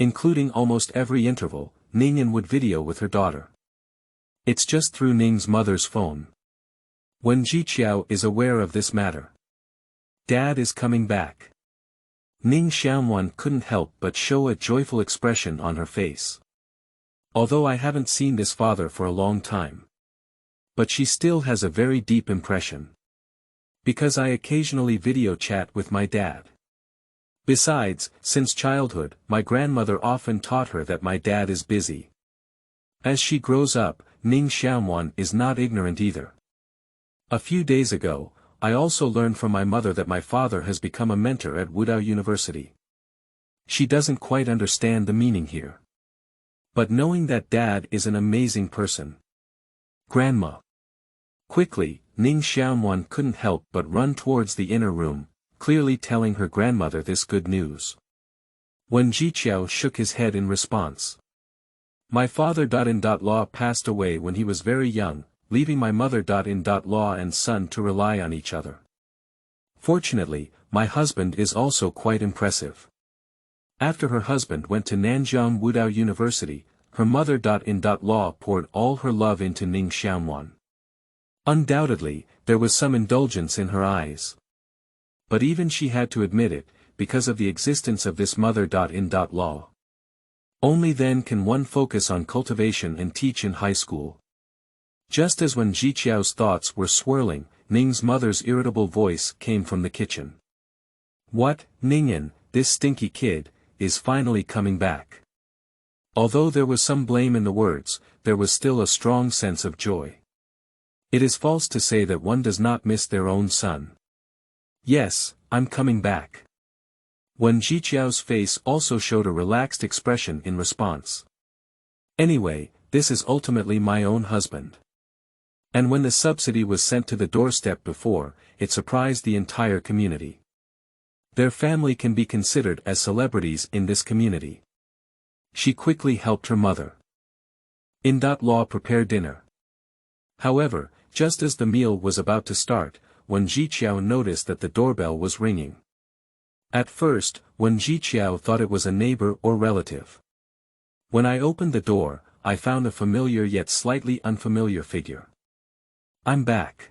Including almost every interval, Ning An would video with her daughter. It's just through Ning's mother's phone. When Zhiqiao is aware of this matter. Dad is coming back. Ning Xiaonuan couldn't help but show a joyful expression on her face. Although I haven't seen this father for a long time. But she still has a very deep impression. Because I occasionally video chat with my dad. Besides, since childhood, my grandmother often taught her that my dad is busy. As she grows up, Ning Xiaonuan is not ignorant either. A few days ago, I also learned from my mother that my father has become a mentor at Wudao University. She doesn't quite understand the meaning here. But knowing that dad is an amazing person. Grandma. Quickly, Ning Xiaonuan couldn't help but run towards the inner room, clearly telling her grandmother this good news. Wen Zhiqiao shook his head in response. My father-in-law passed away when he was very young, leaving my mother-in-law and son to rely on each other. Fortunately, my husband is also quite impressive. After her husband went to Nanjiang Wudao University, her mother-in-law poured all her love into Ning Xiaonuan. Undoubtedly, there was some indulgence in her eyes. But even she had to admit it, because of the existence of this mother-in-law. Only then can one focus on cultivation and teach in high school. Just as when Zhiqiao's thoughts were swirling, Ning's mother's irritable voice came from the kitchen. What, Ning An, this stinky kid, is finally coming back. Although there was some blame in the words, there was still a strong sense of joy. It is false to say that one does not miss their own son. Yes, I'm coming back. Wen Zhiqiao's face also showed a relaxed expression in response. Anyway, this is ultimately my own husband. And when the subsidy was sent to the doorstep before, it surprised the entire community. Their family can be considered as celebrities in this community. She quickly helped her mother. In-law prepare dinner. However, just as the meal was about to start, Wen Zhiqiao noticed that the doorbell was ringing. At first, Wen Zhiqiao thought it was a neighbor or relative. When I opened the door, I found a familiar yet slightly unfamiliar figure. I'm back.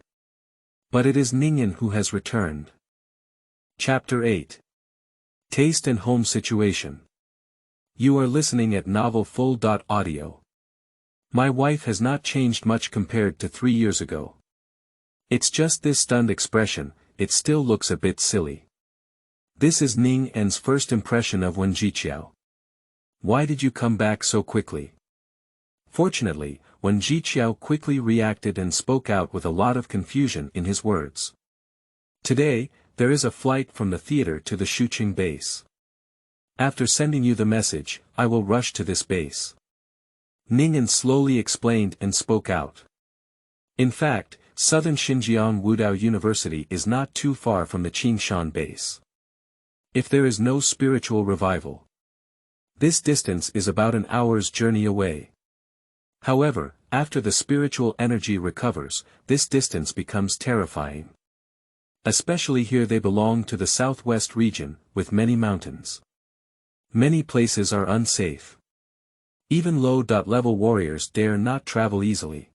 But it is Ning An who has returned. Chapter 8. Taste and Home Situation. You are listening at Novel Full. Audio. My wife has not changed much compared to 3 years ago. It's just this stunned expression, it still looks a bit silly. This is Ning An's first impression of Wen Zhiqiao. Why did you come back so quickly? Fortunately, Wen Zhiqiao quickly reacted and spoke out with a lot of confusion in his words. Today, there is a flight from the theater to the Shuqing base. After sending you the message, I will rush to this base. Ning An slowly explained and spoke out. In fact, southern Nanjiang Wudao University is not too far from the Qingshan base. If there is no spiritual revival, this distance is about an hour's journey away. However, after the spiritual energy recovers, this distance becomes terrifying. Especially here they belong to the southwest region, with many mountains. Many places are unsafe. Even low-level warriors dare not travel easily.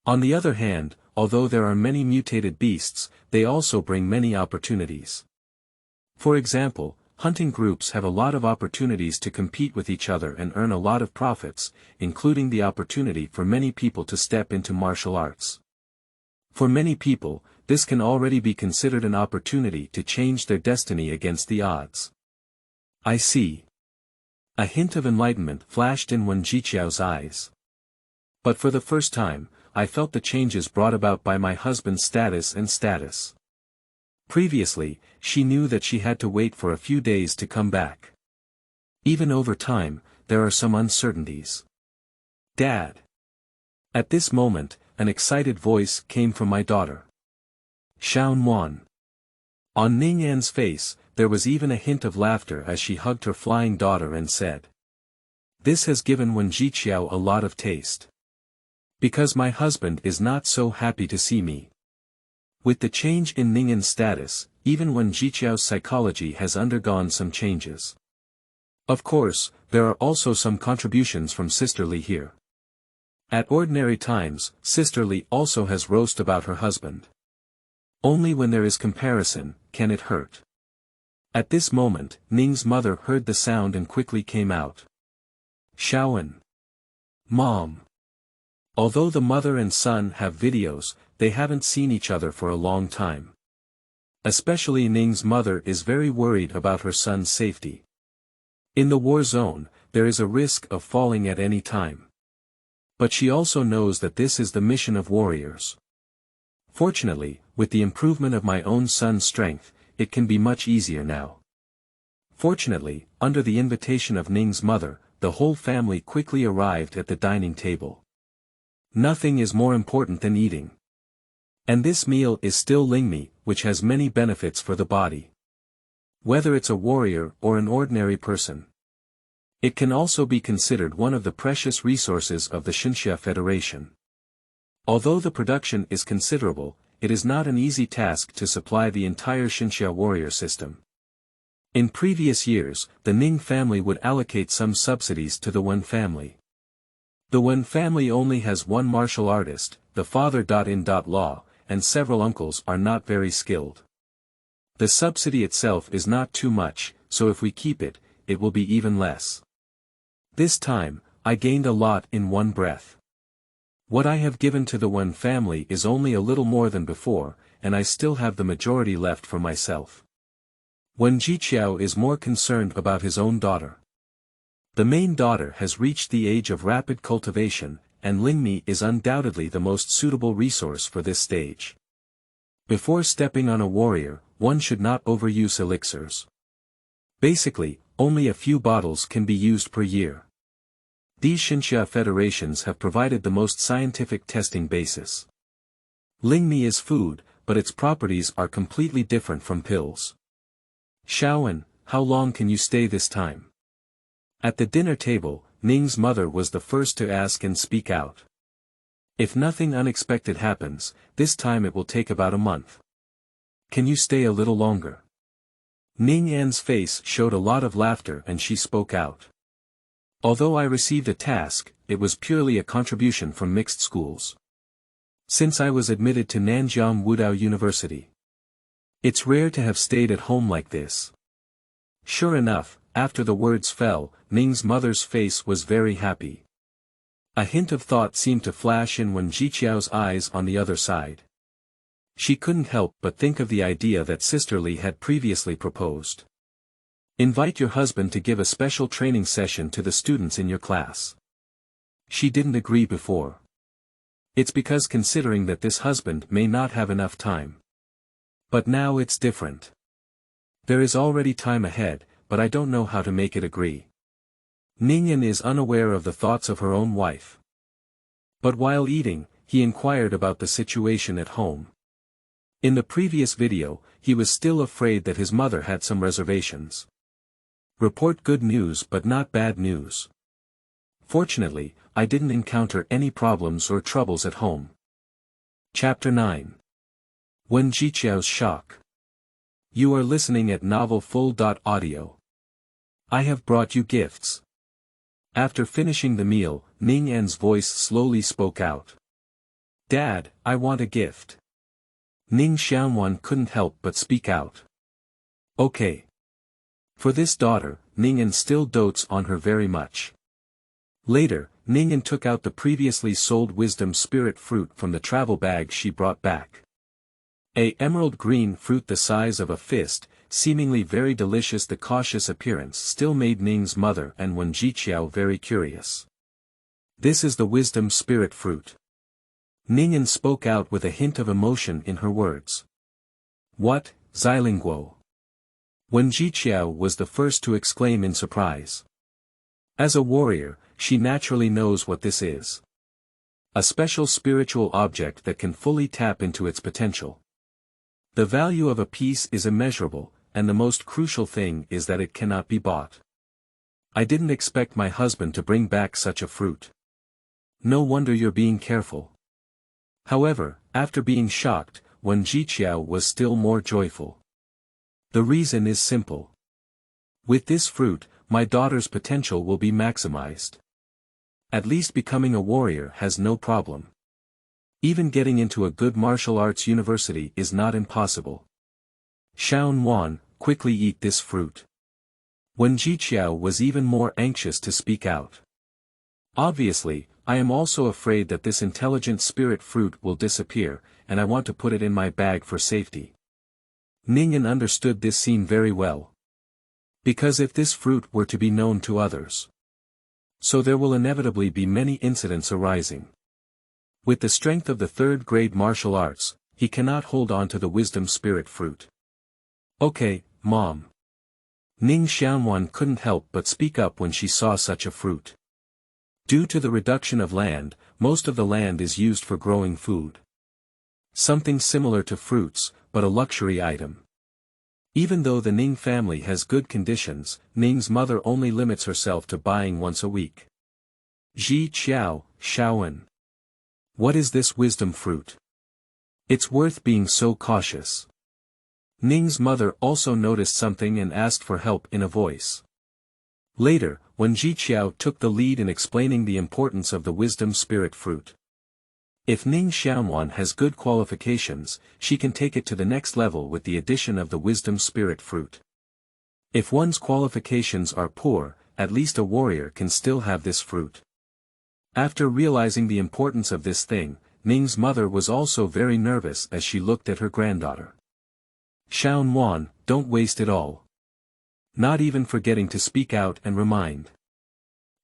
On the other hand, although there are many mutated beasts, they also bring many opportunities. For example, hunting groups have a lot of opportunities to compete with each other and earn a lot of profits, including the opportunity for many people to step into martial arts. For many people, this can already be considered an opportunity to change their destiny against the odds. I see. A hint of enlightenment flashed in Wen Zhiqiao's eyes. But for the first time, I felt the changes brought about by my husband's status. Previously, she knew that she had to wait for a few days to come back. Even over time, there are some uncertainties. Dad. At this moment, an excited voice came from my daughter. Xiaonuan. On Ning An's face, there was even a hint of laughter as she hugged her flying daughter and said. This has given Wen Zhiqiao a lot of taste. Because my husband is not so happy to see me. With the change in Ning An's status, even Wen Zhiqiao's psychology has undergone some changes. Of course, there are also some contributions from Sister Li here. At ordinary times, Sister Li also has roast about her husband. Only when there is comparison, can it hurt. At this moment, Ning's mother heard the sound and quickly came out. Xiaoan. Mom. Although the mother and son have videos, they haven't seen each other for a long time. Especially Ning's mother is very worried about her son's safety. In the war zone, there is a risk of falling at any time. But she also knows that this is the mission of warriors. Fortunately, with the improvement of my own son's strength, it can be much easier now. Fortunately, under the invitation of Ning's mother, the whole family quickly arrived at the dining table. Nothing is more important than eating. And this meal is still lingmi, which has many benefits for the body. whether it's a warrior or an ordinary person. It can also be considered one of the precious resources of the Xinxia Federation. Although the production is considerable, it is not an easy task to supply the entire Xinxia warrior system. In previous years, the Ning family would allocate some subsidies to the Wen family. The Wen family only has one martial artist, the father-in-law, and several uncles are not very skilled. The subsidy itself is not too much, so if we keep it, it will be even less. This time, I gained a lot in one breath. What I have given to the Wen family is only a little more than before, and I still have the majority left for myself. When Zhiqiao is more concerned about his own daughter. The main daughter has reached the age of rapid cultivation, and Lingmi is undoubtedly the most suitable resource for this stage. Before stepping on a warrior, one should not overuse elixirs. Basically, only a few bottles can be used per year. These Xinxia federations have provided the most scientific testing basis. Lingmi is food, but its properties are completely different from pills. Xiaonuan, how long can you stay this time? At the dinner table, Ning's mother was the first to ask and speak out. If nothing unexpected happens, this time it will take about a month. Can you stay a little longer? Ning An's face showed a lot of laughter and she spoke out. Although I received a task, it was purely a contribution from mixed schools. Since I was admitted to Nanjiang Wudao University. It's rare to have stayed at home like this. Sure enough, after the words fell, Ning's mother's face was very happy. A hint of thought seemed to flash in when Zhiqiao's eyes on the other side. She couldn't help but think of the idea that Sister Li had previously proposed. Invite your husband to give a special training session to the students in your class. She didn't agree before. It's because considering that this husband may not have enough time. But now it's different. There is already time ahead, but I don't know how to make it agree. Ning An is unaware of the thoughts of her own wife. But while eating, he inquired about the situation at home. In the previous video, he was still afraid that his mother had some reservations. Report good news but not bad news. Fortunately, I didn't encounter any problems or troubles at home. Chapter 9. When Zhiqiao's shock. You are listening at novelfull.audio. I have brought you gifts. After finishing the meal, Ning An's voice slowly spoke out. Dad, I want a gift. Ning Xiaonuan couldn't help but speak out. Okay. For this daughter, Ning An still dotes on her very much. Later, Ning An took out the previously sold wisdom spirit fruit from the travel bag she brought back. A emerald green fruit the size of a fist, seemingly very delicious. The cautious appearance still made Ning's mother and Wen Zhiqiao very curious. This is the wisdom spirit fruit. Ning An spoke out with a hint of emotion in her words. What, Xilinguo? Wen Zhiqiao was the first to exclaim in surprise. As a warrior, she naturally knows what this is. A special spiritual object that can fully tap into its potential. The value of a piece is immeasurable, and the most crucial thing is that it cannot be bought. I didn't expect my husband to bring back such a fruit. No wonder you're being careful. However, after being shocked, Wen Zhiqiao was still more joyful. The reason is simple. With this fruit, my daughter's potential will be maximized. At least becoming a warrior has no problem. Even getting into a good martial arts university is not impossible. Xiaonuan, quickly eat this fruit. Wen Zhiqiao was even more anxious to speak out. Obviously, I am also afraid that this intelligent spirit fruit will disappear, and I want to put it in my bag for safety. Ning An understood this scene very well. Because if this fruit were to be known to others, so there will inevitably be many incidents arising. With the strength of the third-grade martial arts, he cannot hold on to the wisdom spirit fruit. Okay, Mom. Ning Xiaonuan couldn't help but speak up when she saw such a fruit. Due to the reduction of land, most of the land is used for growing food. Something similar to fruits, but a luxury item. Even though the Ning family has good conditions, Ning's mother only limits herself to buying once a week. Zhiqiao, Xiaonuan. What is this wisdom fruit? It's worth being so cautious. Ning's mother also noticed something and asked for help in a voice. Later, when Zhiqiao took the lead in explaining the importance of the wisdom spirit fruit. If Ning Xiaonuan has good qualifications, she can take it to the next level with the addition of the wisdom spirit fruit. If one's qualifications are poor, at least a warrior can still have this fruit. After realizing the importance of this thing, Ning's mother was also very nervous as she looked at her granddaughter. Xiaonuan, don't waste it all. Not even forgetting to speak out and remind.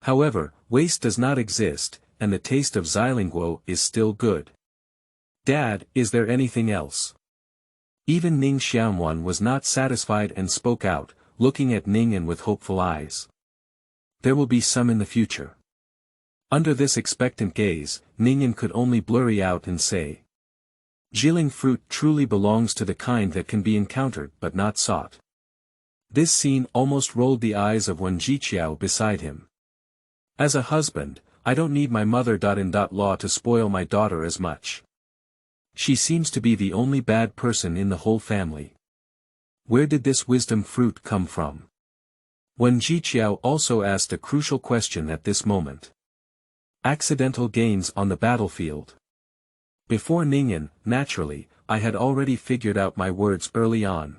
However, waste does not exist, and the taste of Xiaolingguo is still good. Dad, is there anything else? Even Ning Xiaonuan was not satisfied and spoke out, looking at Ning An with hopeful eyes. There will be some in the future. Under this expectant gaze, Ning An could only blurry out and say. Zhiling fruit truly belongs to the kind that can be encountered but not sought. This scene almost rolled the eyes of Wen Zhiqiao beside him. As a husband, I don't need my mother-in-law to spoil my daughter as much. She seems to be the only bad person in the whole family. Where did this wisdom fruit come from? Wen Zhiqiao also asked a crucial question at this moment. Accidental gains on the battlefield. Before Ning An, naturally, I had already figured out my words early on.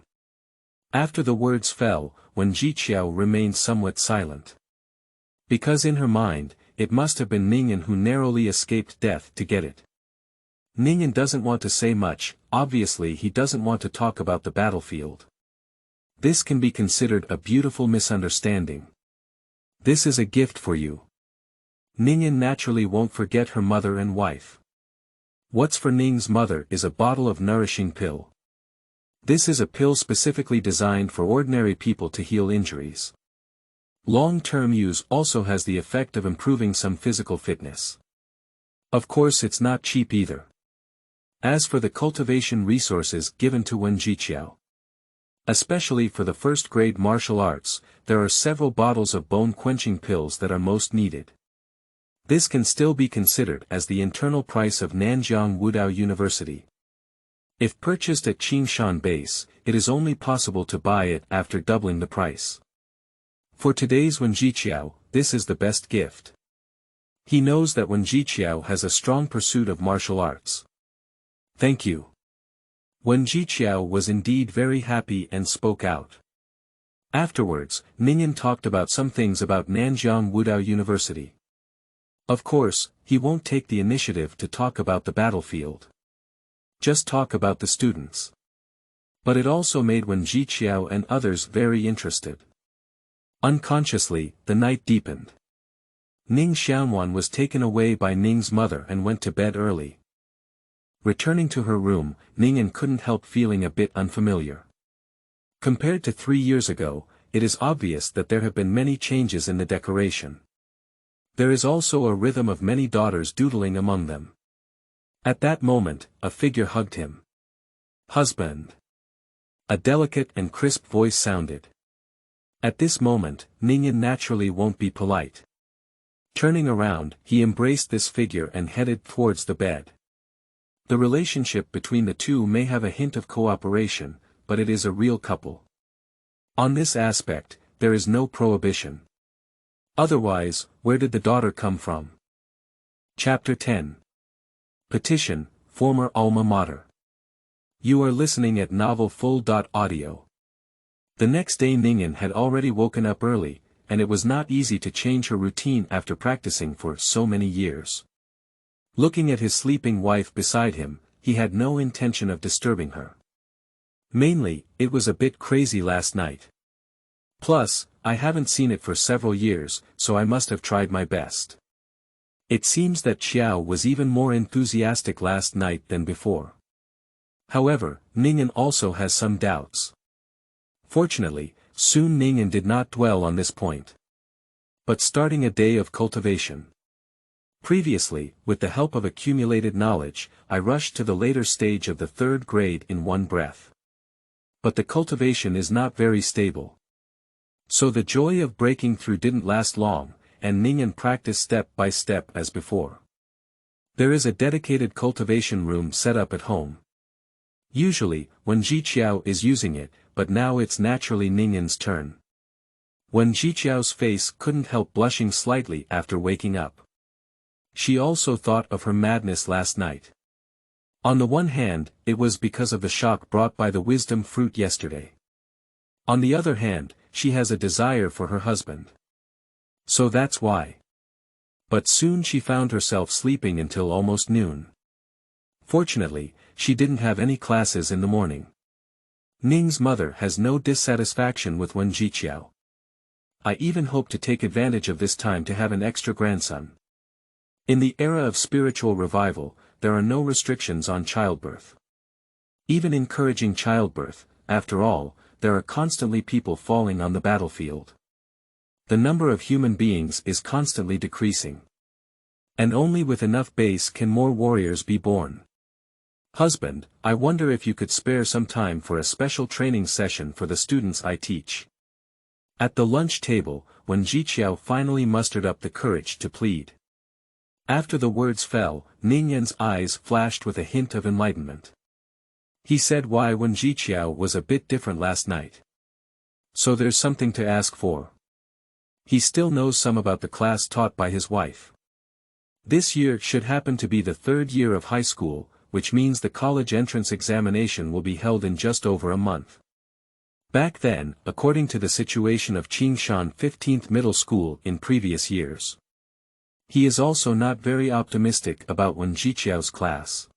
After the words fell, Wen Zhiqiao remained somewhat silent. Because in her mind, it must have been Ning An who narrowly escaped death to get it. Ning An doesn't want to say much, obviously he doesn't want to talk about the battlefield. This can be considered a beautiful misunderstanding. This is a gift for you. Ning An naturally won't forget her mother and wife. What's for Ning's mother is a bottle of nourishing pill. This is a pill specifically designed for ordinary people to heal injuries. Long-term use also has the effect of improving some physical fitness. Of course it's not cheap either. As for the cultivation resources given to Wen Zhiqiao, especially for the first-grade martial arts, there are several bottles of bone-quenching pills that are most needed. This can still be considered as the internal price of Nanjiang Wudao University. If purchased at Qingshan base, it is only possible to buy it after doubling the price. For today's Wen Zhiqiao, this is the best gift. He knows that Wen Zhiqiao has a strong pursuit of martial arts. Thank you. Wen Zhiqiao was indeed very happy and spoke out. Afterwards, Ning An talked about some things about Nanjiang Wudao University. Of course, he won't take the initiative to talk about the battlefield. Just talk about the students. But it also made Wen Zhiqiao and others very interested. Unconsciously, the night deepened. Ning Xiaonuan was taken away by Ning's mother and went to bed early. Returning to her room, Ning An couldn't help feeling a bit unfamiliar. Compared to 3 years ago, it is obvious that there have been many changes in the decoration. There is also a rhythm of many daughters doodling among them. At that moment, a figure hugged him. Husband. A delicate and crisp voice sounded. At this moment, Ning An naturally won't be polite. Turning around, he embraced this figure and headed towards the bed. The relationship between the two may have a hint of cooperation, but it is a real couple. On this aspect, there is no prohibition. Otherwise, where did the daughter come from? Chapter 10. Petition, former alma mater. You are listening at novelfull.audio. The next day Ning An had already woken up early, and it was not easy to change her routine after practicing for so many years. Looking at his sleeping wife beside him, he had no intention of disturbing her. Mainly, it was a bit crazy last night. Plus, I haven't seen it for several years, so I must have tried my best. It seems that Xiao was even more enthusiastic last night than before. However, Ning An also has some doubts. Fortunately, soon Ning An did not dwell on this point. But starting a day of cultivation. Previously, with the help of accumulated knowledge, I rushed to the later stage of the 3rd grade in one breath. But the cultivation is not very stable. So the joy of breaking through didn't last long, and Ning An practiced step by step as before. There is a dedicated cultivation room set up at home. Usually, when Zhiqiao is using it, but now it's naturally Ning An's turn. When Zhiqiao's face couldn't help blushing slightly after waking up. She also thought of her madness last night. On the one hand, it was because of the shock brought by the wisdom fruit yesterday. On the other hand, she has a desire for her husband. So that's why. But soon she found herself sleeping until almost noon. Fortunately, she didn't have any classes in the morning. Ning's mother has no dissatisfaction with Wen Zhiqiao. I even hope to take advantage of this time to have an extra grandson. In the era of spiritual revival, there are no restrictions on childbirth. Even encouraging childbirth, after all, there are constantly people falling on the battlefield. The number of human beings is constantly decreasing. And only with enough base can more warriors be born. Husband, I wonder if you could spare some time for a special training session for the students I teach. At the lunch table, when Zhiqiao finally mustered up the courage to plead. After the words fell, Ning An's eyes flashed with a hint of enlightenment. He said why when Zhiqiao was a bit different last night. So there's something to ask for. He still knows some about the class taught by his wife. This year should happen to be the third year of high school, which means the college entrance examination will be held in just over a month. Back then, according to the situation of Qingshan 15th Middle School in previous years. He is also not very optimistic about Wen Zhiqiao's class.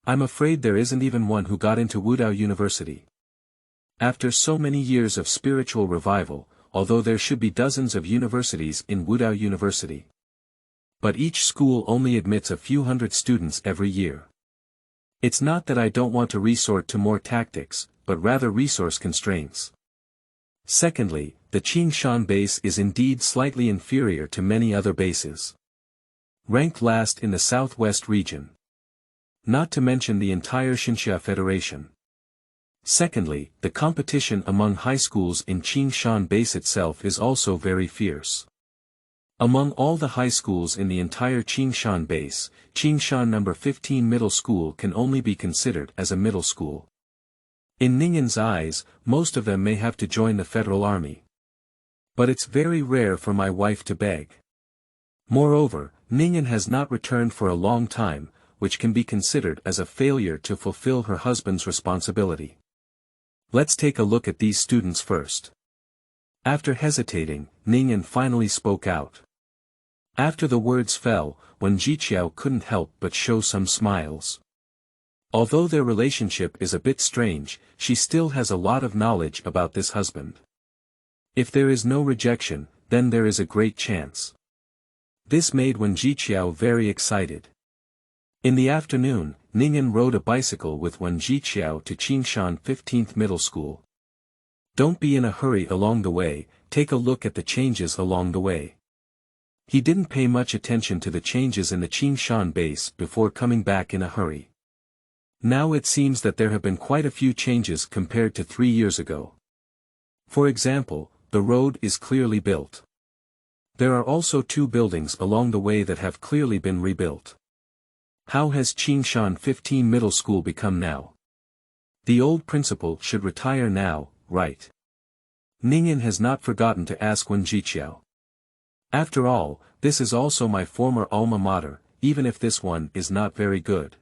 I'm afraid there isn't even one who got into Wudao University. After so many years of spiritual revival, although there should be dozens of universities in Wudao University. But each school only admits a few hundred students every year. It's not that I don't want to resort to more tactics, but rather resource constraints. Secondly, the Qingshan base is indeed slightly inferior to many other bases. Ranked last in the southwest region. Not to mention the entire Xinxia Federation. Secondly, the competition among high schools in Qingshan base itself is also very fierce. Among all the high schools in the entire Qingshan base, Qingshan No. 15 Middle School can only be considered as a middle school. In Ning An's eyes, most of them may have to join the Federal Army. But it's very rare for my wife to beg. Moreover, Ning An has not returned for a long time, which can be considered as a failure to fulfill her husband's responsibility. Let's take a look at these students first. After hesitating, Ning An finally spoke out. After the words fell, Wen Zhiqiao couldn't help but show some smiles. Although their relationship is a bit strange, she still has a lot of knowledge about this husband. If there is no rejection, then there is a great chance. This made Wen Zhiqiao very excited. In the afternoon, Ning An rode a bicycle with Wen Zhiqiao to Qingshan 15th Middle School. Don't be in a hurry along the way, take a look at the changes along the way. He didn't pay much attention to the changes in the Qingshan base before coming back in a hurry. Now it seems that there have been quite a few changes compared to 3 years ago. For example, the road is clearly built. There are also 2 buildings along the way that have clearly been rebuilt. How has Qingshan 15 Middle School become now? The old principal should retire now, right? Ning An has not forgotten to ask Wen Zhiqiao. After all, this is also my former alma mater, even if this one is not very good.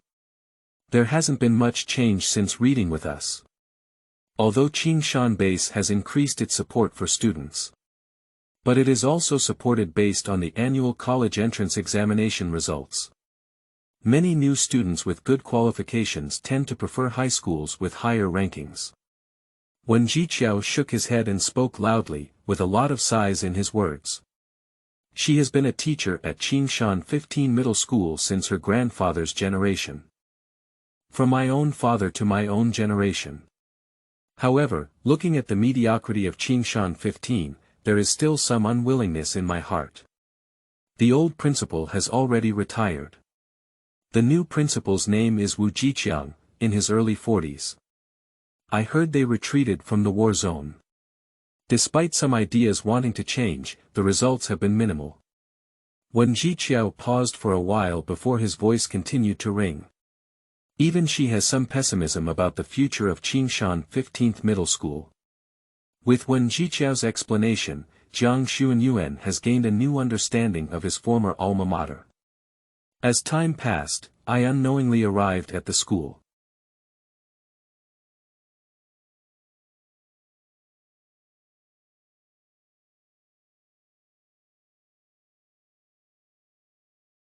There hasn't been much change since reading with us. Although Qingshan base has increased its support for students. But it is also supported based on the annual college entrance examination results. Many new students with good qualifications tend to prefer high schools with higher rankings. When Zhiqiao shook his head and spoke loudly, with a lot of sighs in his words. She has been a teacher at Qingshan 15 Middle School since her grandfather's generation. From my own father to my own generation. However, looking at the mediocrity of Qingshan 15, there is still some unwillingness in my heart. The old principal has already retired. The new principal's name is Wu Zhiqiang, in his early 40s. I heard they retreated from the war zone. Despite some ideas wanting to change, the results have been minimal. When Zhiqiao paused for a while before his voice continued to ring. Even she has some pessimism about the future of Qingshan 15th Middle School. With Wen Zhiqiao's explanation, Xiaonuan has gained a new understanding of his former alma mater. As time passed, I unknowingly arrived at the school.